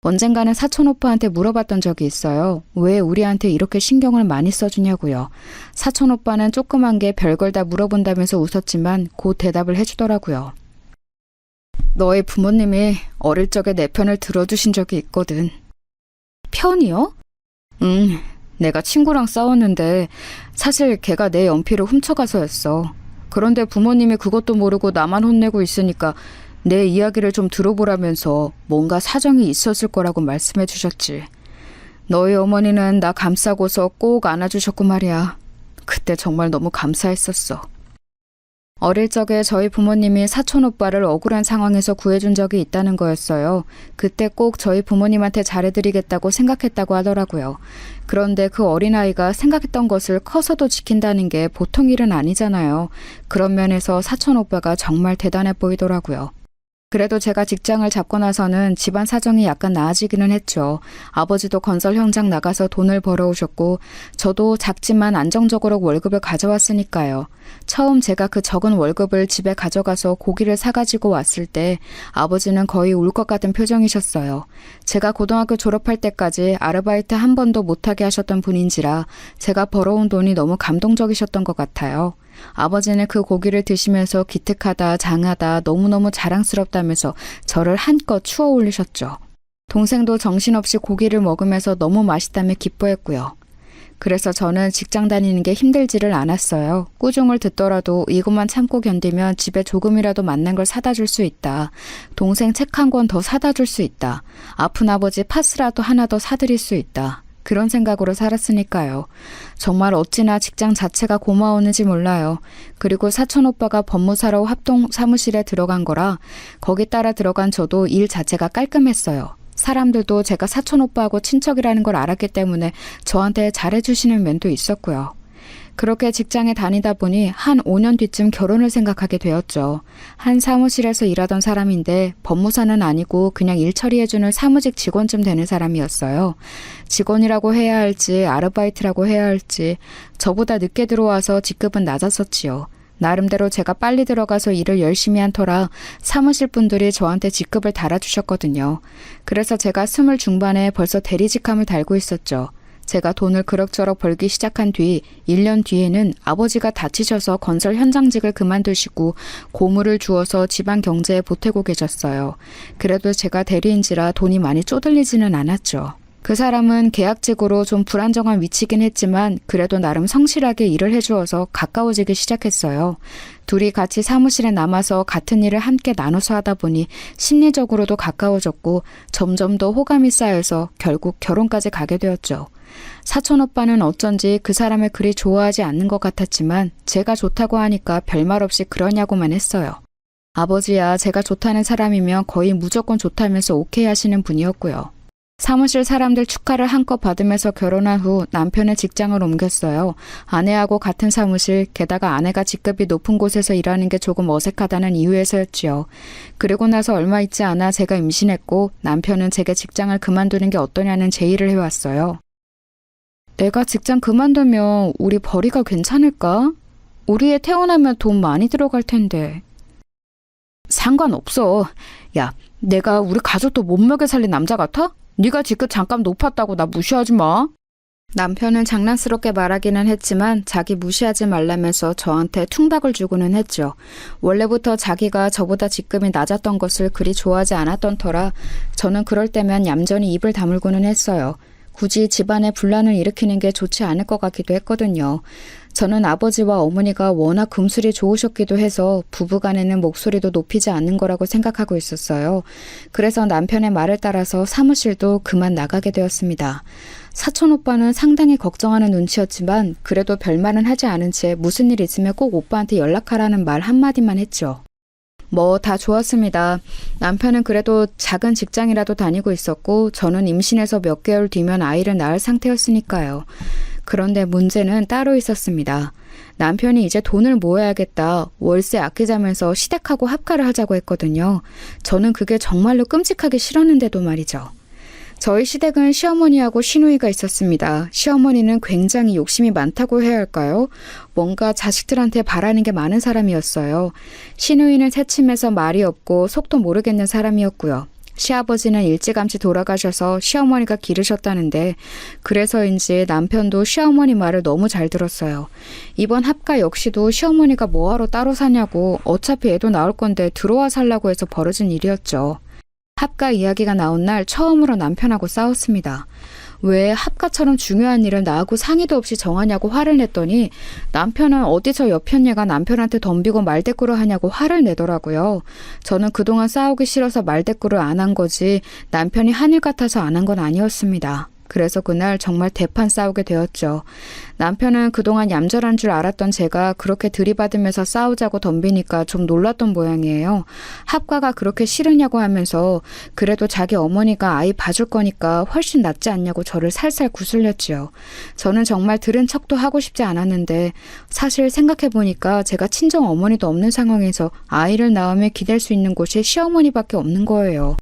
언젠가는 사촌 오빠한테 물어봤던 적이 있어요. 왜 우리한테 이렇게 신경을 많이 써주냐고요. 사촌 오빠는 조그만 게 별걸 다 물어본다면서 웃었지만 곧 대답을 해주더라고요. 너의 부모님이 어릴 적에 내 편을 들어주신 적이 있거든. 편이요? 내가 친구랑 싸웠는데 사실 걔가 내 연필을 훔쳐가서였어. 그런데 부모님이 그것도 모르고 나만 혼내고 있으니까 내 이야기를 좀 들어보라면서 뭔가 사정이 있었을 거라고 말씀해 주셨지. 너희 어머니는 나 감싸고서 꼭 안아주셨고 말이야. 그때 정말 너무 감사했었어. 어릴 적에 저희 부모님이 사촌 오빠를 억울한 상황에서 구해준 적이 있다는 거였어요. 그때 꼭 저희 부모님한테 잘해드리겠다고 생각했다고 하더라고요. 그런데 그 어린아이가 생각했던 것을 커서도 지킨다는 게 보통 일은 아니잖아요. 그런 면에서 사촌 오빠가 정말 대단해 보이더라고요. 그래도 제가 직장을 잡고 나서는 집안 사정이 약간 나아지기는 했죠. 아버지도 건설 현장 나가서 돈을 벌어오셨고 저도 작지만 안정적으로 월급을 가져왔으니까요. 처음 제가 그 적은 월급을 집에 가져가서 고기를 사가지고 왔을 때 아버지는 거의 울 것 같은 표정이셨어요. 제가 고등학교 졸업할 때까지 아르바이트 한 번도 못하게 하셨던 분인지라 제가 벌어온 돈이 너무 감동적이셨던 것 같아요. 아버지는 그 고기를 드시면서 기특하다, 장하다, 너무너무 자랑스럽다면서 저를 한껏 추어 올리셨죠. 동생도 정신없이 고기를 먹으면서 너무 맛있다며 기뻐했고요. 그래서 저는 직장 다니는 게 힘들지를 않았어요. 꾸중을 듣더라도 이것만 참고 견디면 집에 조금이라도 맞는 걸 사다 줄 수 있다. 동생 책 한 권 더 사다 줄 수 있다. 아픈 아버지 파스라도 하나 더 사드릴 수 있다. 그런 생각으로 살았으니까요. 정말 어찌나 직장 자체가 고마웠는지 몰라요. 그리고 사촌 오빠가 법무사로 합동 사무실에 들어간 거라 거기 따라 들어간 저도 일 자체가 깔끔했어요. 사람들도 제가 사촌 오빠하고 친척이라는 걸 알았기 때문에 저한테 잘해주시는 면도 있었고요. 그렇게 직장에 다니다 보니 한 5년 뒤쯤 결혼을 생각하게 되었죠. 한 사무실에서 일하던 사람인데 법무사는 아니고 그냥 일 처리해주는 사무직 직원쯤 되는 사람이었어요. 직원이라고 해야 할지 아르바이트라고 해야 할지 저보다 늦게 들어와서 직급은 낮았었지요. 나름대로 제가 빨리 들어가서 일을 열심히 한 터라 사무실 분들이 저한테 직급을 달아주셨거든요. 그래서 제가 20 중반에 벌써 대리직함을 달고 있었죠. 제가 돈을 그럭저럭 벌기 시작한 뒤 1년 뒤에는 아버지가 다치셔서 건설 현장직을 그만두시고 고물을 주어서 집안 경제에 보태고 계셨어요. 그래도 제가 대리인지라 돈이 많이 쪼들리지는 않았죠. 그 사람은 계약직으로 좀 불안정한 위치긴 했지만 그래도 나름 성실하게 일을 해주어서 가까워지기 시작했어요. 둘이 같이 사무실에 남아서 같은 일을 함께 나눠서 하다 보니 심리적으로도 가까워졌고 점점 더 호감이 쌓여서 결국 결혼까지 가게 되었죠. 사촌 오빠는 어쩐지 그 사람을 그리 좋아하지 않는 것 같았지만 제가 좋다고 하니까 별말 없이 그러냐고만 했어요. 아버지야 제가 좋다는 사람이면 거의 무조건 좋다면서 오케이 하시는 분이었고요. 사무실 사람들 축하를 한껏 받으면서 결혼한 후 남편은 직장을 옮겼어요. 아내하고 같은 사무실, 게다가 아내가 직급이 높은 곳에서 일하는 게 조금 어색하다는 이유에서였지요. 그리고 나서 얼마 있지 않아 제가 임신했고 남편은 제게 직장을 그만두는 게 어떠냐는 제의를 해왔어요. 내가 직장 그만두면 우리 벌이가 괜찮을까? 우리 애 태어나면 돈 많이 들어갈 텐데. 상관없어. 야, 내가 우리 가족도 못 먹여 살린 남자 같아? 네가 직급 잠깐 높았다고 나 무시하지 마. 남편은 장난스럽게 말하기는 했지만 자기 무시하지 말라면서 저한테 퉁박을 주고는 했죠. 원래부터 자기가 저보다 직급이 낮았던 것을 그리 좋아하지 않았던 터라 저는 그럴 때면 얌전히 입을 다물고는 했어요. 굳이 집안에 분란을 일으키는 게 좋지 않을 것 같기도 했거든요. 저는 아버지와 어머니가 워낙 금술이 좋으셨기도 해서 부부간에는 목소리도 높이지 않는 거라고 생각하고 있었어요. 그래서 남편의 말을 따라서 사무실도 그만 나가게 되었습니다. 사촌 오빠는 상당히 걱정하는 눈치였지만 그래도 별말은 하지 않은 채 무슨 일 있으면 꼭 오빠한테 연락하라는 말 한마디만 했죠. 뭐 다 좋았습니다. 남편은 그래도 작은 직장이라도 다니고 있었고 저는 임신해서 몇 개월 뒤면 아이를 낳을 상태였으니까요. 그런데 문제는 따로 있었습니다. 남편이 이제 돈을 모아야겠다. 월세 아끼자면서 시댁하고 합가를 하자고 했거든요. 저는 그게 정말로 끔찍하게 싫었는데도 말이죠. 저희 시댁은 시어머니하고 시누이가 있었습니다. 시어머니는 굉장히 욕심이 많다고 해야 할까요? 뭔가 자식들한테 바라는 게 많은 사람이었어요. 시누이는 새침해서 말이 없고 속도 모르겠는 사람이었고요. 시아버지는 일찌감치 돌아가셔서 시어머니가 기르셨다는데 그래서인지 남편도 시어머니 말을 너무 잘 들었어요. 이번 합가 역시도 시어머니가 뭐하러 따로 사냐고 어차피 애도 나올 건데 들어와 살라고 해서 벌어진 일이었죠. 합가 이야기가 나온 날 처음으로 남편하고 싸웠습니다. 왜 합가처럼 중요한 일을 나하고 상의도 없이 정하냐고 화를 냈더니 남편은 어디서 여편녀가 남편한테 덤비고 말대꾸를 하냐고 화를 내더라고요. 저는 그동안 싸우기 싫어서 말대꾸를 안 한 거지 남편이 한일 같아서 안 한 건 아니었습니다. 그래서 그날 정말 대판 싸우게 되었죠. 남편은 그동안 얌전한 줄 알았던 제가 그렇게 들이받으면서 싸우자고 덤비니까 좀 놀랐던 모양이에요. 합가가 그렇게 싫으냐고 하면서 그래도 자기 어머니가 아이 봐줄 거니까 훨씬 낫지 않냐고 저를 살살 구슬렸지요. 저는 정말 들은 척도 하고 싶지 않았는데 사실 생각해보니까 제가 친정 어머니도 없는 상황에서 아이를 낳으면 기댈 수 있는 곳이 시어머니밖에 없는 거예요.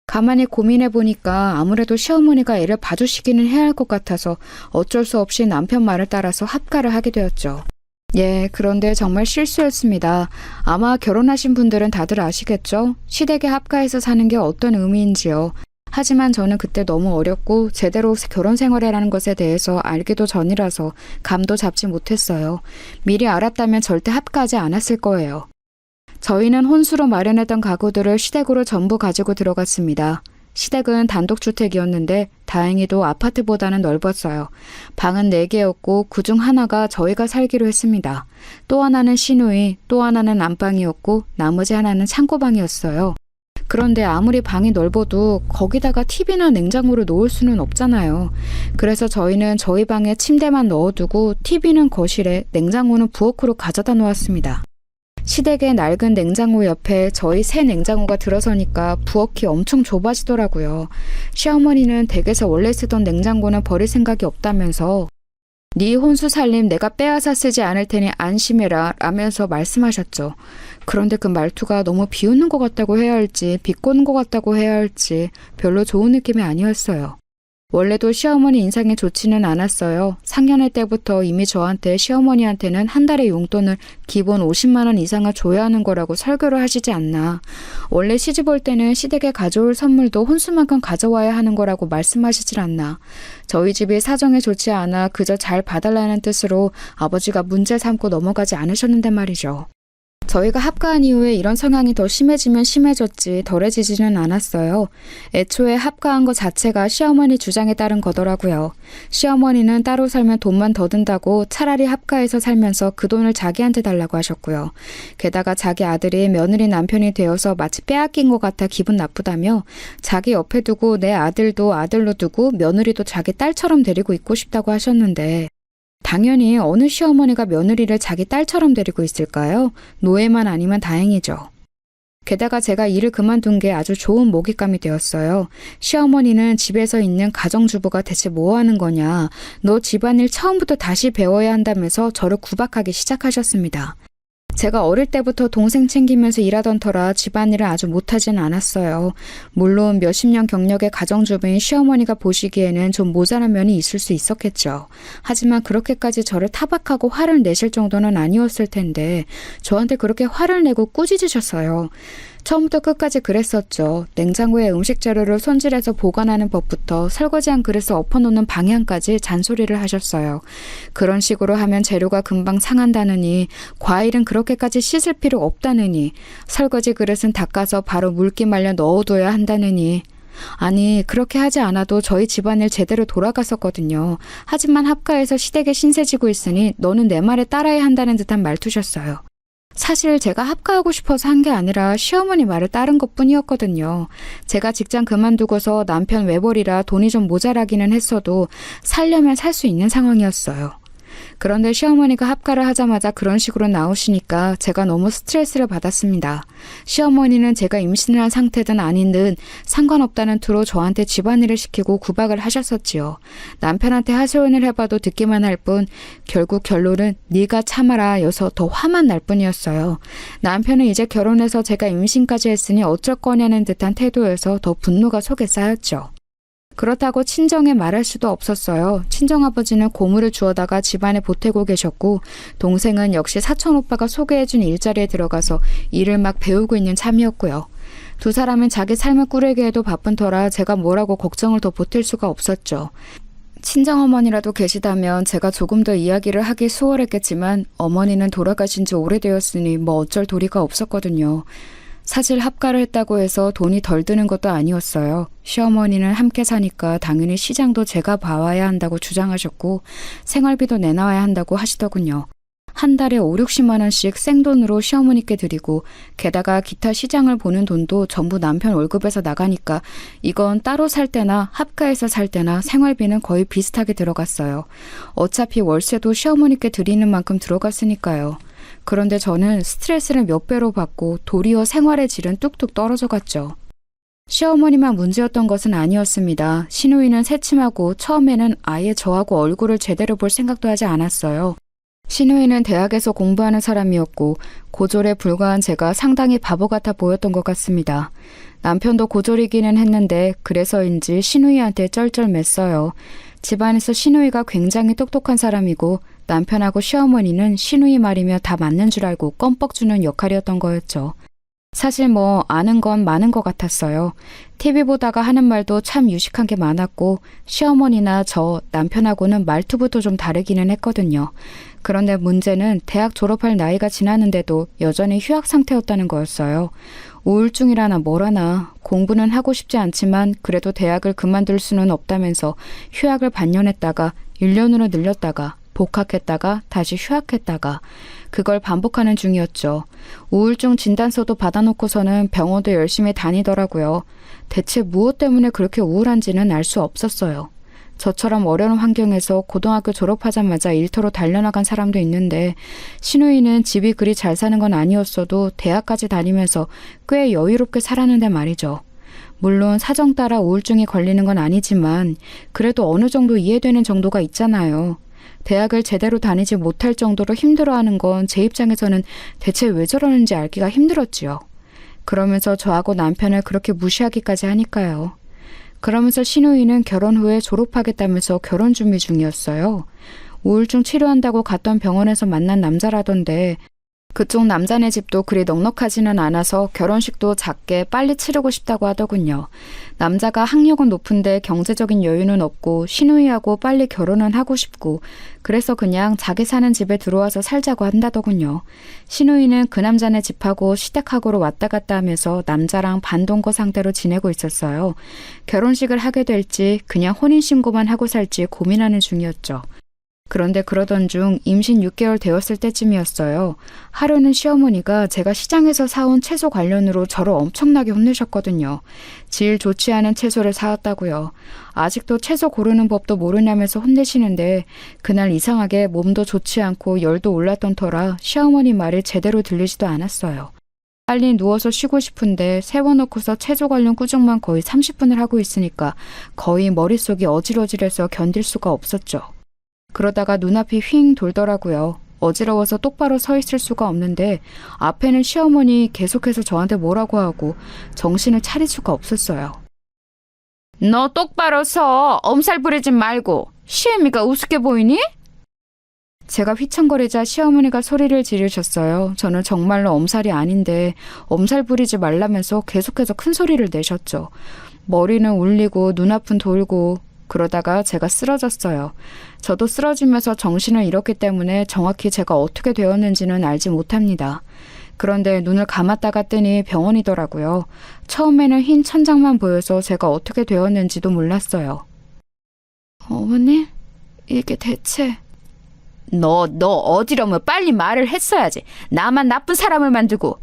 가만히 고민해보니까 아무래도 시어머니가 애를 봐주시기는 해야 할 것 같아서 어쩔 수 없이 남편 말을 따라서 합가를 하게 되었죠. 예, 그런데 정말 실수였습니다. 아마 결혼하신 분들은 다들 아시겠죠? 시댁에 합가해서 사는 게 어떤 의미인지요. 하지만 저는 그때 너무 어렸고 제대로 결혼 생활이라는 것에 대해서 알기도 전이라서 감도 잡지 못했어요. 미리 알았다면 절대 합가하지 않았을 거예요. 저희는 혼수로 마련했던 가구들을 시댁으로 전부 가지고 들어갔습니다. 시댁은 단독주택이었는데 다행히도 아파트보다는 넓었어요. 방은 4개였고 그중 하나가 저희가 살기로 했습니다. 또 하나는 시누이, 또 하나는 안방이었고 나머지 하나는 창고방이었어요. 그런데 아무리 방이 넓어도 거기다가 TV나 냉장고를 놓을 수는 없잖아요. 그래서 저희는 저희 방에 침대만 넣어두고 TV는 거실에, 냉장고는 부엌으로 가져다 놓았습니다. 시댁의 낡은 냉장고 옆에 저희 새 냉장고가 들어서니까 부엌이 엄청 좁아지더라고요. 시어머니는 댁에서 원래 쓰던 냉장고는 버릴 생각이 없다면서 네 혼수 살림 내가 빼앗아 쓰지 않을 테니 안심해라 라면서 말씀하셨죠. 그런데 그 말투가 너무 비웃는 것 같다고 해야 할지 비꼬는 것 같다고 해야 할지 별로 좋은 느낌이 아니었어요. 원래도 시어머니 인상이 좋지는 않았어요. 상견례 때부터 이미 저한테 시어머니한테는 한 달에 용돈을 기본 50만 원 이상을 줘야 하는 거라고 설교를 하시지 않나. 원래 시집 올 때는 시댁에 가져올 선물도 혼수만큼 가져와야 하는 거라고 말씀하시질 않나. 저희 집이 사정이 좋지 않아 그저 잘 봐달라는 뜻으로 아버지가 문제 삼고 넘어가지 않으셨는데 말이죠. 저희가 합가한 이후에 이런 상황이 더 심해지면 심해졌지 덜해지지는 않았어요. 애초에 합가한 것 자체가 시어머니 주장에 따른 거더라고요. 시어머니는 따로 살면 돈만 더 든다고 차라리 합가해서 살면서 그 돈을 자기한테 달라고 하셨고요. 게다가 자기 아들이 며느리 남편이 되어서 마치 빼앗긴 것 같아 기분 나쁘다며 자기 옆에 두고 내 아들도 아들로 두고 며느리도 자기 딸처럼 데리고 있고 싶다고 하셨는데 당연히 어느 시어머니가 며느리를 자기 딸처럼 데리고 있을까요? 노예만 아니면 다행이죠. 게다가 제가 일을 그만둔 게 아주 좋은 먹잇감이 되었어요. 시어머니는 집에서 있는 가정주부가 대체 뭐 하는 거냐, 너 집안일 처음부터 다시 배워야 한다면서 저를 구박하기 시작하셨습니다. 제가 어릴 때부터 동생 챙기면서 일하던 터라 집안일을 아주 못하진 않았어요. 물론 몇십 년 경력의 가정주부인 시어머니가 보시기에는 좀 모자란 면이 있을 수 있었겠죠. 하지만 그렇게까지 저를 타박하고 화를 내실 정도는 아니었을 텐데 저한테 그렇게 화를 내고 꾸짖으셨어요. 처음부터 끝까지 그랬었죠. 냉장고에 음식 재료를 손질해서 보관하는 법부터 설거지한 그릇을 엎어놓는 방향까지 잔소리를 하셨어요. 그런 식으로 하면 재료가 금방 상한다느니, 과일은 그렇게까지 씻을 필요 없다느니, 설거지 그릇은 닦아서 바로 물기 말려 넣어둬야 한다느니, 아니 그렇게 하지 않아도 저희 집안일 제대로 돌아갔었거든요. 하지만 합가해서 시댁에 신세지고 있으니 너는 내 말에 따라야 한다는 듯한 말투셨어요. 사실 제가 합가하고 싶어서 한 게 아니라 시어머니 말을 따른 것뿐이었거든요. 제가 직장 그만두고서 남편 외벌이라 돈이 좀 모자라기는 했어도 살려면 살 수 있는 상황이었어요. 그런데 시어머니가 합가를 하자마자 그런 식으로 나오시니까 제가 너무 스트레스를 받았습니다. 시어머니는 제가 임신을 한 상태든 아닌 듯 상관없다는 투로 저한테 집안일을 시키고 구박을 하셨었지요. 남편한테 하소연을 해봐도 듣기만 할 뿐 결국 결론은 네가 참아라 여서 더 화만 날 뿐이었어요. 남편은 이제 결혼해서 제가 임신까지 했으니 어쩔 거냐는 듯한 태도여서 더 분노가 속에 쌓였죠. 그렇다고 친정에 말할 수도 없었어요. 친정아버지는 고물을 주워다가 집안에 보태고 계셨고 동생은 역시 사촌오빠가 소개해준 일자리에 들어가서 일을 막 배우고 있는 참이었고요. 두 사람은 자기 삶을 꾸리기에도 바쁜 터라 제가 뭐라고 걱정을 더 보탤 수가 없었죠. 친정어머니라도 계시다면 제가 조금 더 이야기를 하기 수월했겠지만 어머니는 돌아가신 지 오래되었으니 뭐 어쩔 도리가 없었거든요. 사실 합가를 했다고 해서 돈이 덜 드는 것도 아니었어요. 시어머니는 함께 사니까 당연히 시장도 제가 봐와야 한다고 주장하셨고 생활비도 내놔야 한다고 하시더군요. 한 달에 5, 60만 원씩 생돈으로 시어머니께 드리고 게다가 기타 시장을 보는 돈도 전부 남편 월급에서 나가니까 이건 따로 살 때나 합가해서 살 때나 생활비는 거의 비슷하게 들어갔어요. 어차피 월세도 시어머니께 드리는 만큼 들어갔으니까요. 그런데 저는 스트레스를 몇 배로 받고 도리어 생활의 질은 뚝뚝 떨어져 갔죠. 시어머니만 문제였던 것은 아니었습니다. 시누이는 새침하고 처음에는 아예 저하고 얼굴을 제대로 볼 생각도 하지 않았어요. 시누이는 대학에서 공부하는 사람이었고 고졸에 불과한 제가 상당히 바보 같아 보였던 것 같습니다. 남편도 고졸이기는 했는데 그래서인지 시누이한테 쩔쩔맸어요. 집안에서 시누이가 굉장히 똑똑한 사람이고 남편하고 시어머니는 시누이 말이며 다 맞는 줄 알고 껌뻑 주는 역할이었던 거였죠. 사실 아는 건 많은 것 같았어요. TV 보다가 하는 말도 참 유식한 게 많았고 시어머니나 저 남편하고는 말투부터 좀 다르기는 했거든요. 그런데 문제는 대학 졸업할 나이가 지났는데도 여전히 휴학 상태였다는 거였어요. 우울증이라나 뭐라나 공부는 하고 싶지 않지만 그래도 대학을 그만둘 수는 없다면서 휴학을 반년했다가 1년으로 늘렸다가 복학했다가 다시 휴학했다가 그걸 반복하는 중이었죠. 우울증 진단서도 받아놓고서는 병원도 열심히 다니더라고요. 대체 무엇 때문에 그렇게 우울한지는 알 수 없었어요. 저처럼 어려운 환경에서 고등학교 졸업하자마자 일터로 달려나간 사람도 있는데 시누이는 집이 그리 잘 사는 건 아니었어도 대학까지 다니면서 꽤 여유롭게 살았는데 말이죠. 물론 사정 따라 우울증이 걸리는 건 아니지만 그래도 어느 정도 이해되는 정도가 있잖아요. 대학을 제대로 다니지 못할 정도로 힘들어하는 건 제 입장에서는 대체 왜 저러는지 알기가 힘들었지요. 그러면서 저하고 남편을 그렇게 무시하기까지 하니까요. 그러면서 시누이는 결혼 후에 졸업하겠다면서 결혼 준비 중이었어요. 우울증 치료한다고 갔던 병원에서 만난 남자라던데 그쪽 남자네 집도 그리 넉넉하지는 않아서 결혼식도 작게 빨리 치르고 싶다고 하더군요. 남자가 학력은 높은데 경제적인 여유는 없고 시누이하고 빨리 결혼은 하고 싶고 그래서 그냥 자기 사는 집에 들어와서 살자고 한다더군요. 시누이는 그 남자네 집하고 시댁하고로 왔다 갔다 하면서 남자랑 반동거 상태로 지내고 있었어요. 결혼식을 하게 될지 그냥 혼인신고만 하고 살지 고민하는 중이었죠. 그런데 그러던 중 임신 6개월 되었을 때쯤이었어요. 하루는 시어머니가 제가 시장에서 사온 채소 관련으로 저를 엄청나게 혼내셨거든요. 질 좋지 않은 채소를 사왔다고요. 아직도 채소 고르는 법도 모르냐면서 혼내시는데 그날 이상하게 몸도 좋지 않고 열도 올랐던 터라 시어머니 말이 제대로 들리지도 않았어요. 빨리 누워서 쉬고 싶은데 세워놓고서 채소 관련 꾸중만 거의 30분을 하고 있으니까 거의 머릿속이 어질어질해서 견딜 수가 없었죠. 그러다가 눈앞이 휙 돌더라고요. 어지러워서 똑바로 서 있을 수가 없는데 앞에는 시어머니 계속해서 저한테 뭐라고 하고 정신을 차릴 수가 없었어요. 너 똑바로 서! 엄살 부리지 말고! 시애미가 우습게 보이니? 제가 휘청거리자 시어머니가 소리를 지르셨어요. 저는 정말로 엄살이 아닌데 엄살 부리지 말라면서 계속해서 큰 소리를 내셨죠. 머리는 울리고 눈앞은 돌고 그러다가 제가 쓰러졌어요. 저도 쓰러지면서 정신을 잃었기 때문에 정확히 제가 어떻게 되었는지는 알지 못합니다. 그런데 눈을 감았다가 뜨니 병원이더라고요. 처음에는 흰 천장만 보여서 제가 어떻게 되었는지도 몰랐어요. 어머니? 이게 대체... 너 어지러우면 빨리 말을 했어야지. 나만 나쁜 사람을 만들고.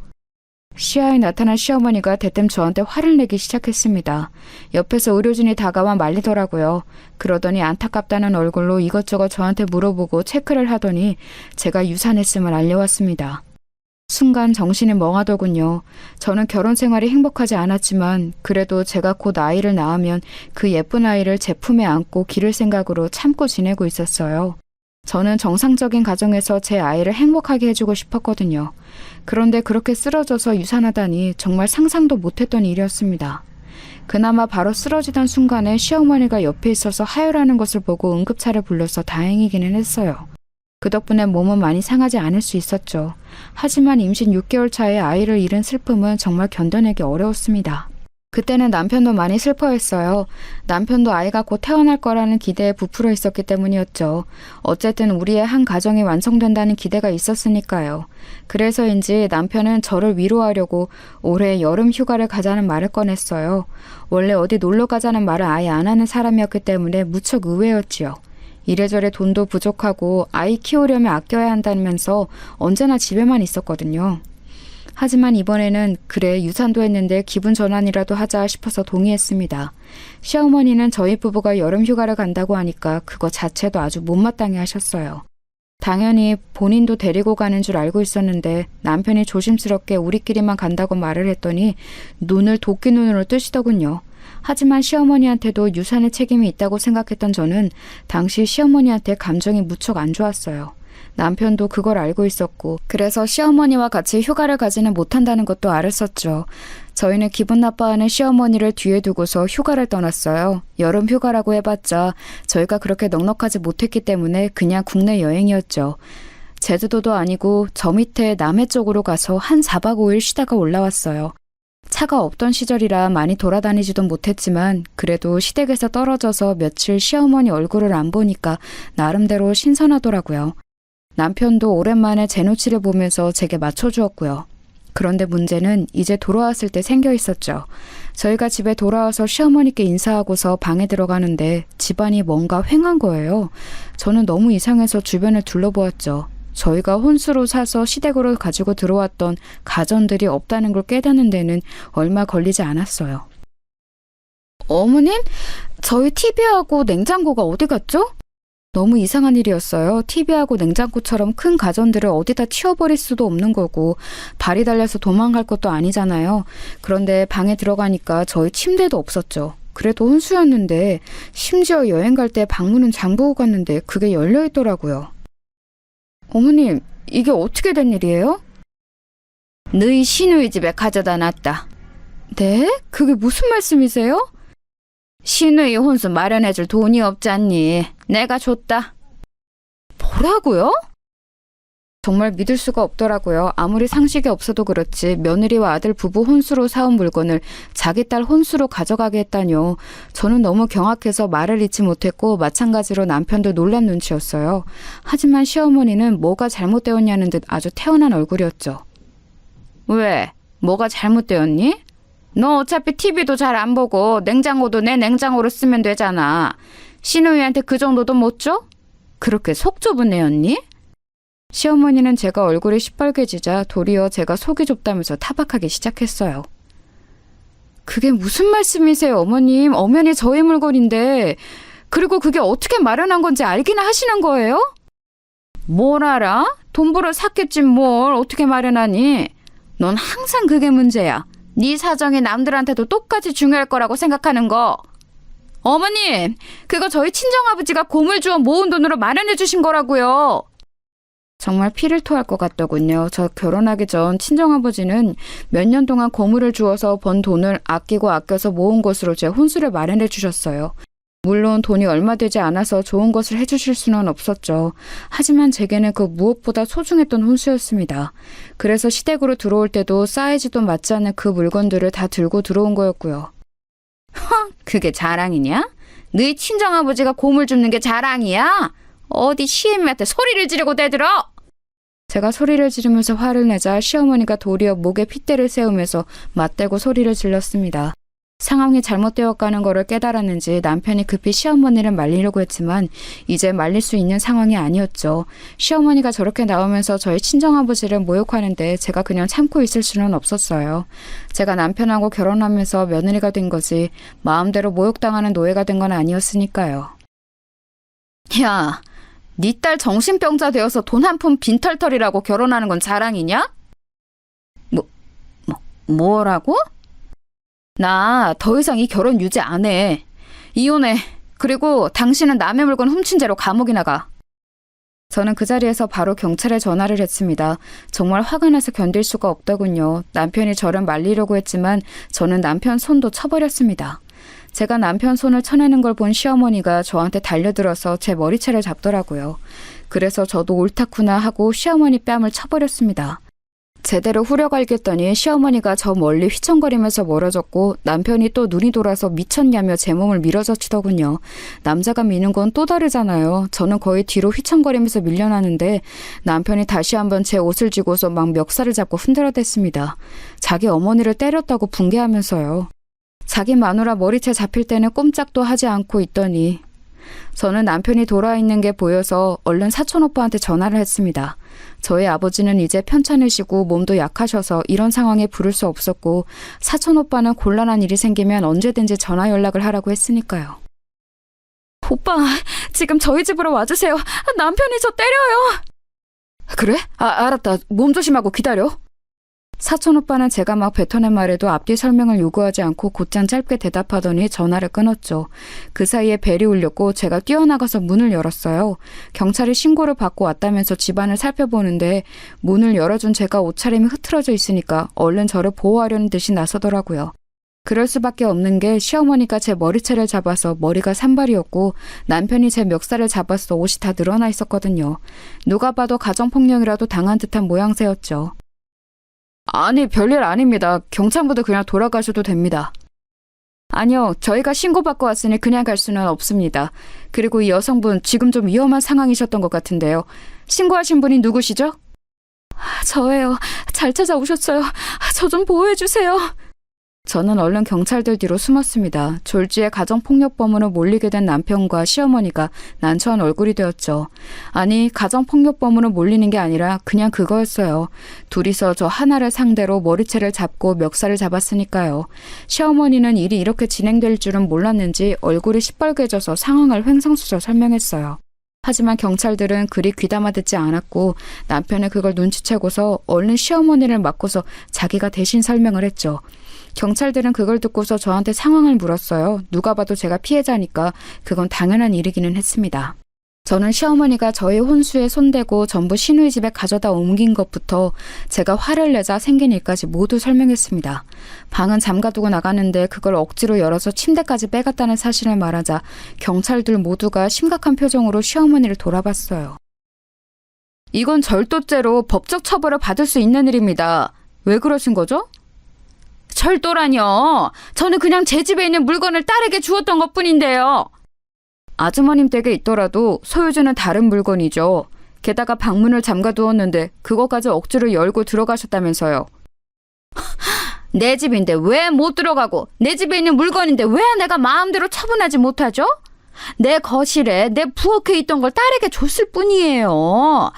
시야에 나타난 시어머니가 대뜸 저한테 화를 내기 시작했습니다. 옆에서 의료진이 다가와 말리더라고요. 그러더니 안타깝다는 얼굴로 이것저것 저한테 물어보고 체크를 하더니 제가 유산했음을 알려왔습니다. 순간 정신이 멍하더군요. 저는 결혼 생활이 행복하지 않았지만 그래도 제가 곧 아이를 낳으면 그 예쁜 아이를 제 품에 안고 기를 생각으로 참고 지내고 있었어요. 저는 정상적인 가정에서 제 아이를 행복하게 해주고 싶었거든요. 그런데 그렇게 쓰러져서 유산하다니 정말 상상도 못했던 일이었습니다. 그나마 바로 쓰러지던 순간에 시어머니가 옆에 있어서 하혈하는 것을 보고 응급차를 불러서 다행이기는 했어요. 그 덕분에 몸은 많이 상하지 않을 수 있었죠. 하지만 임신 6개월 차에 아이를 잃은 슬픔은 정말 견뎌내기 어려웠습니다. 그때는 남편도 많이 슬퍼했어요. 남편도 아이가 곧 태어날 거라는 기대에 부풀어 있었기 때문이었죠. 어쨌든 우리의 한 가정이 완성된다는 기대가 있었으니까요. 그래서인지 남편은 저를 위로하려고 올해 여름 휴가를 가자는 말을 꺼냈어요. 원래 어디 놀러 가자는 말을 아예 안 하는 사람이었기 때문에 무척 의외였지요. 이래저래 돈도 부족하고 아이 키우려면 아껴야 한다면서 언제나 집에만 있었거든요. 하지만 이번에는 그래 유산도 했는데 기분 전환이라도 하자 싶어서 동의했습니다. 시어머니는 저희 부부가 여름 휴가를 간다고 하니까 그거 자체도 아주 못마땅해 하셨어요. 당연히 본인도 데리고 가는 줄 알고 있었는데 남편이 조심스럽게 우리끼리만 간다고 말을 했더니 눈을 도끼 눈으로 뜨시더군요. 하지만 시어머니한테도 유산의 책임이 있다고 생각했던 저는 당시 시어머니한테 감정이 무척 안 좋았어요. 남편도 그걸 알고 있었고 그래서 시어머니와 같이 휴가를 가지는 못한다는 것도 알았었죠. 저희는 기분 나빠하는 시어머니를 뒤에 두고서 휴가를 떠났어요. 여름 휴가라고 해봤자 저희가 그렇게 넉넉하지 못했기 때문에 그냥 국내 여행이었죠. 제주도도 아니고 저 밑에 남해 쪽으로 가서 한 4박 5일 쉬다가 올라왔어요. 차가 없던 시절이라 많이 돌아다니지도 못했지만 그래도 시댁에서 떨어져서 며칠 시어머니 얼굴을 안 보니까 나름대로 신선하더라고요. 남편도 오랜만에 제 눈치를 보면서 제게 맞춰주었고요. 그런데 문제는 이제 돌아왔을 때 생겨 있었죠. 저희가 집에 돌아와서 시어머니께 인사하고서 방에 들어가는데 집안이 뭔가 휑한 거예요. 저는 너무 이상해서 주변을 둘러보았죠. 저희가 혼수로 사서 시댁으로 가지고 들어왔던 가전들이 없다는 걸 깨닫는 데는 얼마 걸리지 않았어요. 어머님? 저희 TV하고 냉장고가 어디 갔죠? 너무 이상한 일이었어요. TV하고 냉장고처럼 큰 가전들을 어디다 치워버릴 수도 없는 거고 발이 달려서 도망갈 것도 아니잖아요. 그런데 방에 들어가니까 저희 침대도 없었죠. 그래도 혼수였는데 심지어 여행 갈 때 방문은 잠그고 갔는데 그게 열려 있더라고요. 어머님, 이게 어떻게 된 일이에요? 너희 시누이 집에 가져다 놨다. 네? 그게 무슨 말씀이세요? 시누이 혼수 마련해줄 돈이 없잖니. 내가 줬다. 뭐라고요? 정말 믿을 수가 없더라고요. 아무리 상식이 없어도 그렇지 며느리와 아들 부부 혼수로 사온 물건을 자기 딸 혼수로 가져가게 했다뇨. 저는 너무 경악해서 말을 잇지 못했고 마찬가지로 남편도 놀란 눈치였어요. 하지만 시어머니는 뭐가 잘못되었냐는 듯 아주 태어난 얼굴이었죠. 왜? 뭐가 잘못되었니? 너 어차피 TV도 잘 안 보고 냉장고도 내 냉장고로 쓰면 되잖아. 시누이한테 그 정도도 못 줘? 그렇게 속 좁은 애였니? 시어머니는 제가 얼굴이 시뻘개지자 도리어 제가 속이 좁다면서 타박하기 시작했어요. 그게 무슨 말씀이세요, 어머님? 엄연히 저희 물건인데. 그리고 그게 어떻게 마련한 건지 알기나 하시는 거예요? 뭘 알아? 돈 벌어 샀겠지 뭘 어떻게 마련하니? 넌 항상 그게 문제야. 네 사정이 남들한테도 똑같이 중요할 거라고 생각하는 거. 어머님, 그거 저희 친정아버지가 고물 주어 모은 돈으로 마련해 주신 거라고요. 정말 피를 토할 것 같더군요. 저 결혼하기 전 친정아버지는 몇 년 동안 고물을 주어서 번 돈을 아끼고 아껴서 모은 것으로 제 혼수를 마련해 주셨어요. 물론 돈이 얼마 되지 않아서 좋은 것을 해주실 수는 없었죠. 하지만 제게는 그 무엇보다 소중했던 혼수였습니다. 그래서 시댁으로 들어올 때도 사이즈도 맞지 않는 그 물건들을 다 들고 들어온 거였고요. 그게 자랑이냐? 너희 친정아버지가 고물 줍는 게 자랑이야? 어디 시애미한테 소리를 지르고 대들어? 제가 소리를 지르면서 화를 내자 시어머니가 도리어 목에 핏대를 세우면서 맞대고 소리를 질렀습니다. 상황이 잘못되어 가는 거를 깨달았는지 남편이 급히 시어머니를 말리려고 했지만 이제 말릴 수 있는 상황이 아니었죠. 시어머니가 저렇게 나오면서 저희 친정아버지를 모욕하는데 제가 그냥 참고 있을 수는 없었어요. 제가 남편하고 결혼하면서 며느리가 된 거지 마음대로 모욕당하는 노예가 된 건 아니었으니까요. 야, 네 딸 정신병자 되어서 돈 한 푼 빈털털이라고 결혼하는 건 자랑이냐? 뭐라고? 나 더 이상 이 결혼 유지 안 해. 이혼해. 그리고 당신은 남의 물건 훔친 죄로 감옥이나 가. 저는 그 자리에서 바로 경찰에 전화를 했습니다. 정말 화가 나서 견딜 수가 없더군요. 남편이 저를 말리려고 했지만 저는 남편 손도 쳐버렸습니다. 제가 남편 손을 쳐내는 걸 본 시어머니가 저한테 달려들어서 제 머리채를 잡더라고요. 그래서 저도 옳다구나 하고 시어머니 뺨을 쳐버렸습니다. 제대로 후려갈겼더니 시어머니가 저 멀리 휘청거리면서 멀어졌고 남편이 또 눈이 돌아서 미쳤냐며 제 몸을 밀어젖히더군요. 남자가 미는 건 또 다르잖아요. 저는 거의 뒤로 휘청거리면서 밀려나는데 남편이 다시 한번 제 옷을 쥐고서 막 멱살을 잡고 흔들어댔습니다. 자기 어머니를 때렸다고 붕괴하면서요. 자기 마누라 머리채 잡힐 때는 꼼짝도 하지 않고 있더니 저는 남편이 돌아와 있는 게 보여서 얼른 사촌 오빠한테 전화를 했습니다. 저희 아버지는 이제 편찮으시고 몸도 약하셔서 이런 상황에 부를 수 없었고 사촌 오빠는 곤란한 일이 생기면 언제든지 전화 연락을 하라고 했으니까요. 오빠, 지금 저희 집으로 와주세요. 남편이 저 때려요. 그래? 알았다. 몸 조심하고 기다려. 사촌 오빠는 제가 막 뱉어낸 말에도 앞뒤 설명을 요구하지 않고 곧장 짧게 대답하더니 전화를 끊었죠. 그 사이에 벨이 울렸고 제가 뛰어나가서 문을 열었어요. 경찰이 신고를 받고 왔다면서 집안을 살펴보는데 문을 열어준 제가 옷차림이 흐트러져 있으니까 얼른 저를 보호하려는 듯이 나서더라고요. 그럴 수밖에 없는 게 시어머니가 제 머리채를 잡아서 머리가 산발이었고 남편이 제 멱살을 잡아서 옷이 다 늘어나 있었거든요. 누가 봐도 가정폭력이라도 당한 듯한 모양새였죠. 아니, 별일 아닙니다. 경찰분들 그냥 돌아가셔도 됩니다. 아니요, 저희가 신고받고 왔으니 그냥 갈 수는 없습니다. 그리고 이 여성분 지금 좀 위험한 상황이셨던 것 같은데요. 신고하신 분이 누구시죠? 저예요. 잘 찾아오셨어요. 저 좀 보호해주세요. 저는 얼른 경찰들 뒤로 숨었습니다. 졸지에 가정폭력범으로 몰리게 된 남편과 시어머니가 난처한 얼굴이 되었죠. 아니, 가정폭력범으로 몰리는 게 아니라 그냥 그거였어요. 둘이서 저 하나를 상대로 머리채를 잡고 멱살을 잡았으니까요. 시어머니는 일이 이렇게 진행될 줄은 몰랐는지 얼굴이 시뻘개져서 상황을 횡성수설 설명했어요. 하지만 경찰들은 그리 귀담아 듣지 않았고 남편은 그걸 눈치채고서 얼른 시어머니를 맡고서 자기가 대신 설명을 했죠. 경찰들은 그걸 듣고서 저한테 상황을 물었어요. 누가 봐도 제가 피해자니까 그건 당연한 일이기는 했습니다. 저는 시어머니가 저희 혼수에 손대고 전부 시누이 집에 가져다 옮긴 것부터 제가 화를 내자 생긴 일까지 모두 설명했습니다. 방은 잠가두고 나가는데 그걸 억지로 열어서 침대까지 빼갔다는 사실을 말하자 경찰들 모두가 심각한 표정으로 시어머니를 돌아봤어요. 이건 절도죄로 법적 처벌을 받을 수 있는 일입니다. 왜 그러신 거죠? 절도라뇨. 저는 그냥 제 집에 있는 물건을 딸에게 주었던 것뿐인데요. 아주머님 댁에 있더라도 소유주는 다른 물건이죠. 게다가 방문을 잠가두었는데 그것까지 억지로 열고 들어가셨다면서요. 내 집인데 왜 못 들어가고 내 집에 있는 물건인데 왜 내가 마음대로 처분하지 못하죠? 내 거실에 내 부엌에 있던 걸 딸에게 줬을 뿐이에요.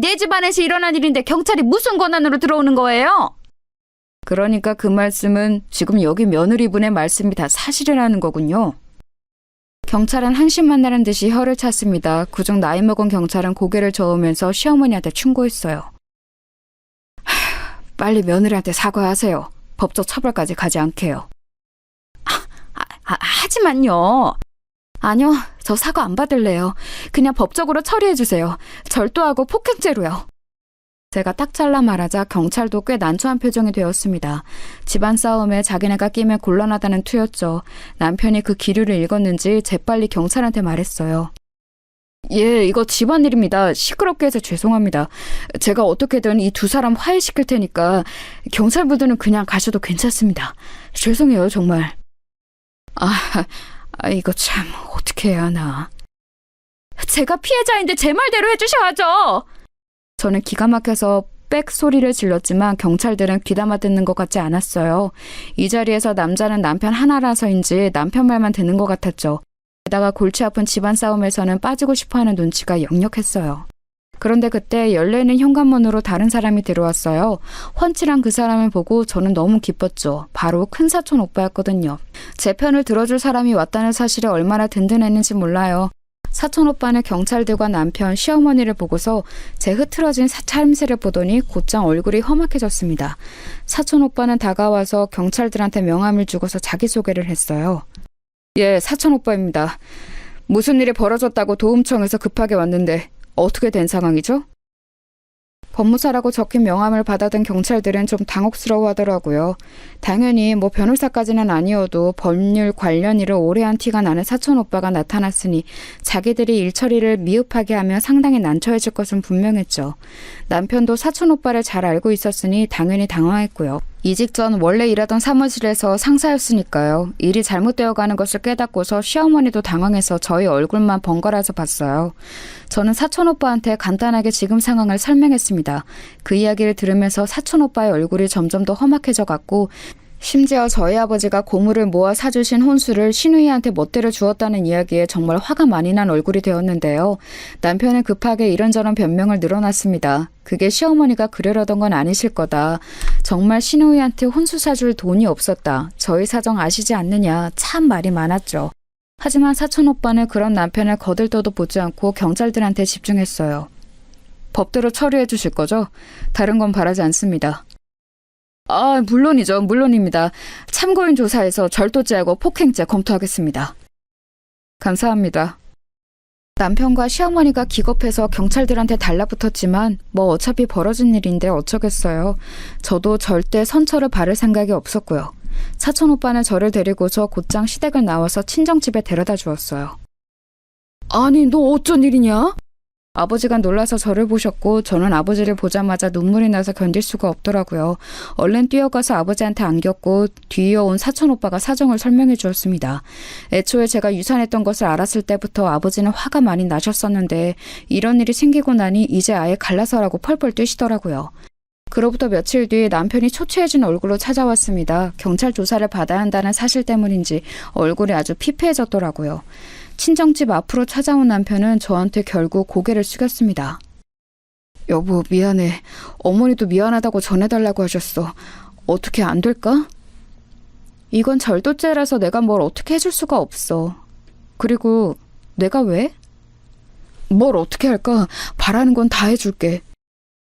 내 집안에서 일어난 일인데 경찰이 무슨 권한으로 들어오는 거예요? 그러니까 그 말씀은 지금 여기 며느리분의 말씀이 다 사실이라는 거군요. 경찰은 한심한다는 듯이 혀를 찼습니다. 그중 나이 먹은 경찰은 고개를 저으면서 시어머니한테 충고했어요. 빨리 며느리한테 사과하세요. 법적 처벌까지 가지 않게요. 하지만요. 아니요, 저 사과 안 받을래요. 그냥 법적으로 처리해주세요. 절도하고 폭행죄로요. 제가 딱 잘라 말하자 경찰도 꽤 난처한 표정이 되었습니다. 집안 싸움에 자기네가 끼면 곤란하다는 투였죠. 남편이 그 기류를 읽었는지 재빨리 경찰한테 말했어요. 예, 이거 집안일입니다. 시끄럽게 해서 죄송합니다. 제가 어떻게든 이 두 사람 화해시킬 테니까 경찰분들은 그냥 가셔도 괜찮습니다. 죄송해요, 정말. 이거 참 어떻게 해야 하나. 제가 피해자인데 제 말대로 해주셔야죠. 저는 기가 막혀서 빽 소리를 질렀지만 경찰들은 귀담아 듣는 것 같지 않았어요. 이 자리에서 남자는 남편 하나라서인지 남편 말만 듣는 것 같았죠. 게다가 골치 아픈 집안 싸움에서는 빠지고 싶어하는 눈치가 역력했어요. 그런데 그때 열려있는 현관문으로 다른 사람이 들어왔어요. 훤칠한 그 사람을 보고 저는 너무 기뻤죠. 바로 큰사촌 오빠였거든요. 제 편을 들어줄 사람이 왔다는 사실에 얼마나 든든했는지 몰라요. 사촌 오빠는 경찰들과 남편, 시어머니를 보고서 제 흐트러진 차림새를 보더니 곧장 얼굴이 험악해졌습니다. 사촌 오빠는 다가와서 경찰들한테 명함을 주고서 자기소개를 했어요. 예, 사촌 오빠입니다. 무슨 일이 벌어졌다고 도움청에서 급하게 왔는데 어떻게 된 상황이죠? 법무사라고 적힌 명함을 받아든 경찰들은 좀 당혹스러워하더라고요. 당연히 변호사까지는 아니어도 법률 관련 일을 오래 한 티가 나는 사촌 오빠가 나타났으니 자기들이 일 처리를 미흡하게 하면 상당히 난처해질 것은 분명했죠. 남편도 사촌 오빠를 잘 알고 있었으니 당연히 당황했고요. 이직 전 원래 일하던 사무실에서 상사였으니까요. 일이 잘못되어 가는 것을 깨닫고서 시어머니도 당황해서 저희 얼굴만 번갈아서 봤어요. 저는 사촌 오빠한테 간단하게 지금 상황을 설명했습니다. 그 이야기를 들으면서 사촌 오빠의 얼굴이 점점 더 험악해져 갔고 심지어 저희 아버지가 고물을 모아 사주신 혼수를 시누이한테 멋대로 주었다는 이야기에 정말 화가 많이 난 얼굴이 되었는데요. 남편은 급하게 이런저런 변명을 늘어놨습니다. 그게 시어머니가 그러려던 건 아니실 거다. 정말 시누이한테 혼수 사줄 돈이 없었다. 저희 사정 아시지 않느냐. 참 말이 많았죠. 하지만 사촌 오빠는 그런 남편을 거들떠도 보지 않고 경찰들한테 집중했어요. 법대로 처리해 주실 거죠? 다른 건 바라지 않습니다. 아, 물론이죠. 물론입니다. 참고인 조사에서 절도죄하고 폭행죄 검토하겠습니다. 감사합니다. 남편과 시어머니가 기겁해서 경찰들한테 달라붙었지만 뭐 어차피 벌어진 일인데 어쩌겠어요. 저도 절대 선처를 바를 생각이 없었고요. 사촌 오빠는 저를 데리고서 곧장 시댁을 나와서 친정집에 데려다 주었어요. 아니, 너 어쩐 일이냐? 아버지가 놀라서 저를 보셨고 저는 아버지를 보자마자 눈물이 나서 견딜 수가 없더라고요. 얼른 뛰어가서 아버지한테 안겼고 뒤이어온 사촌 오빠가 사정을 설명해 주었습니다. 애초에 제가 유산했던 것을 알았을 때부터 아버지는 화가 많이 나셨었는데 이런 일이 생기고 나니 이제 아예 갈라서라고 펄펄 뛰시더라고요. 그로부터 며칠 뒤 남편이 초췌해진 얼굴로 찾아왔습니다. 경찰 조사를 받아야 한다는 사실 때문인지 얼굴이 아주 피폐해졌더라고요. 친정집 앞으로 찾아온 남편은 저한테 결국 고개를 숙였습니다. 여보, 미안해. 어머니도 미안하다고 전해달라고 하셨어. 어떻게 안 될까? 이건 절도죄라서 내가 뭘 어떻게 해줄 수가 없어. 그리고 내가 왜? 뭘 어떻게 할까? 바라는 건 다 해줄게.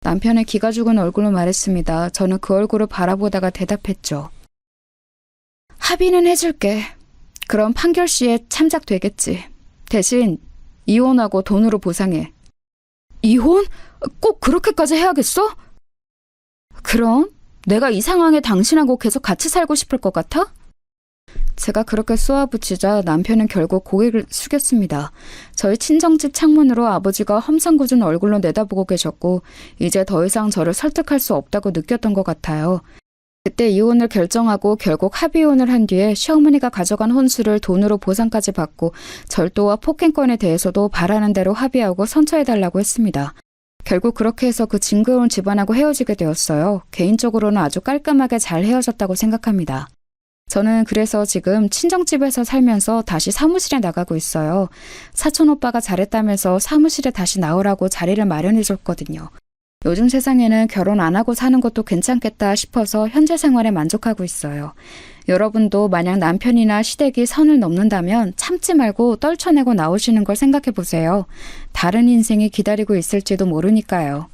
남편의 기가 죽은 얼굴로 말했습니다. 저는 그 얼굴을 바라보다가 대답했죠. 합의는 해줄게. 그럼 판결 시에 참작되겠지. 대신 이혼하고 돈으로 보상해. 이혼? 꼭 그렇게까지 해야겠어? 그럼 내가 이 상황에 당신하고 계속 같이 살고 싶을 것 같아? 제가 그렇게 쏘아붙이자 남편은 결국 고개를 숙였습니다. 저희 친정집 창문으로 아버지가 험상궂은 얼굴로 내다보고 계셨고 이제 더 이상 저를 설득할 수 없다고 느꼈던 것 같아요. 그때 이혼을 결정하고 결국 합의혼을 한 뒤에 시어머니가 가져간 혼수를 돈으로 보상까지 받고 절도와 폭행권에 대해서도 바라는 대로 합의하고 선처해달라고 했습니다. 결국 그렇게 해서 그 징그러운 집안하고 헤어지게 되었어요. 개인적으로는 아주 깔끔하게 잘 헤어졌다고 생각합니다. 저는 그래서 지금 친정집에서 살면서 다시 사무실에 나가고 있어요. 사촌 오빠가 잘했다면서 사무실에 다시 나오라고 자리를 마련해줬거든요. 요즘 세상에는 결혼 안 하고 사는 것도 괜찮겠다 싶어서 현재 생활에 만족하고 있어요. 여러분도 만약 남편이나 시댁이 선을 넘는다면 참지 말고 떨쳐내고 나오시는 걸 생각해 보세요. 다른 인생이 기다리고 있을지도 모르니까요.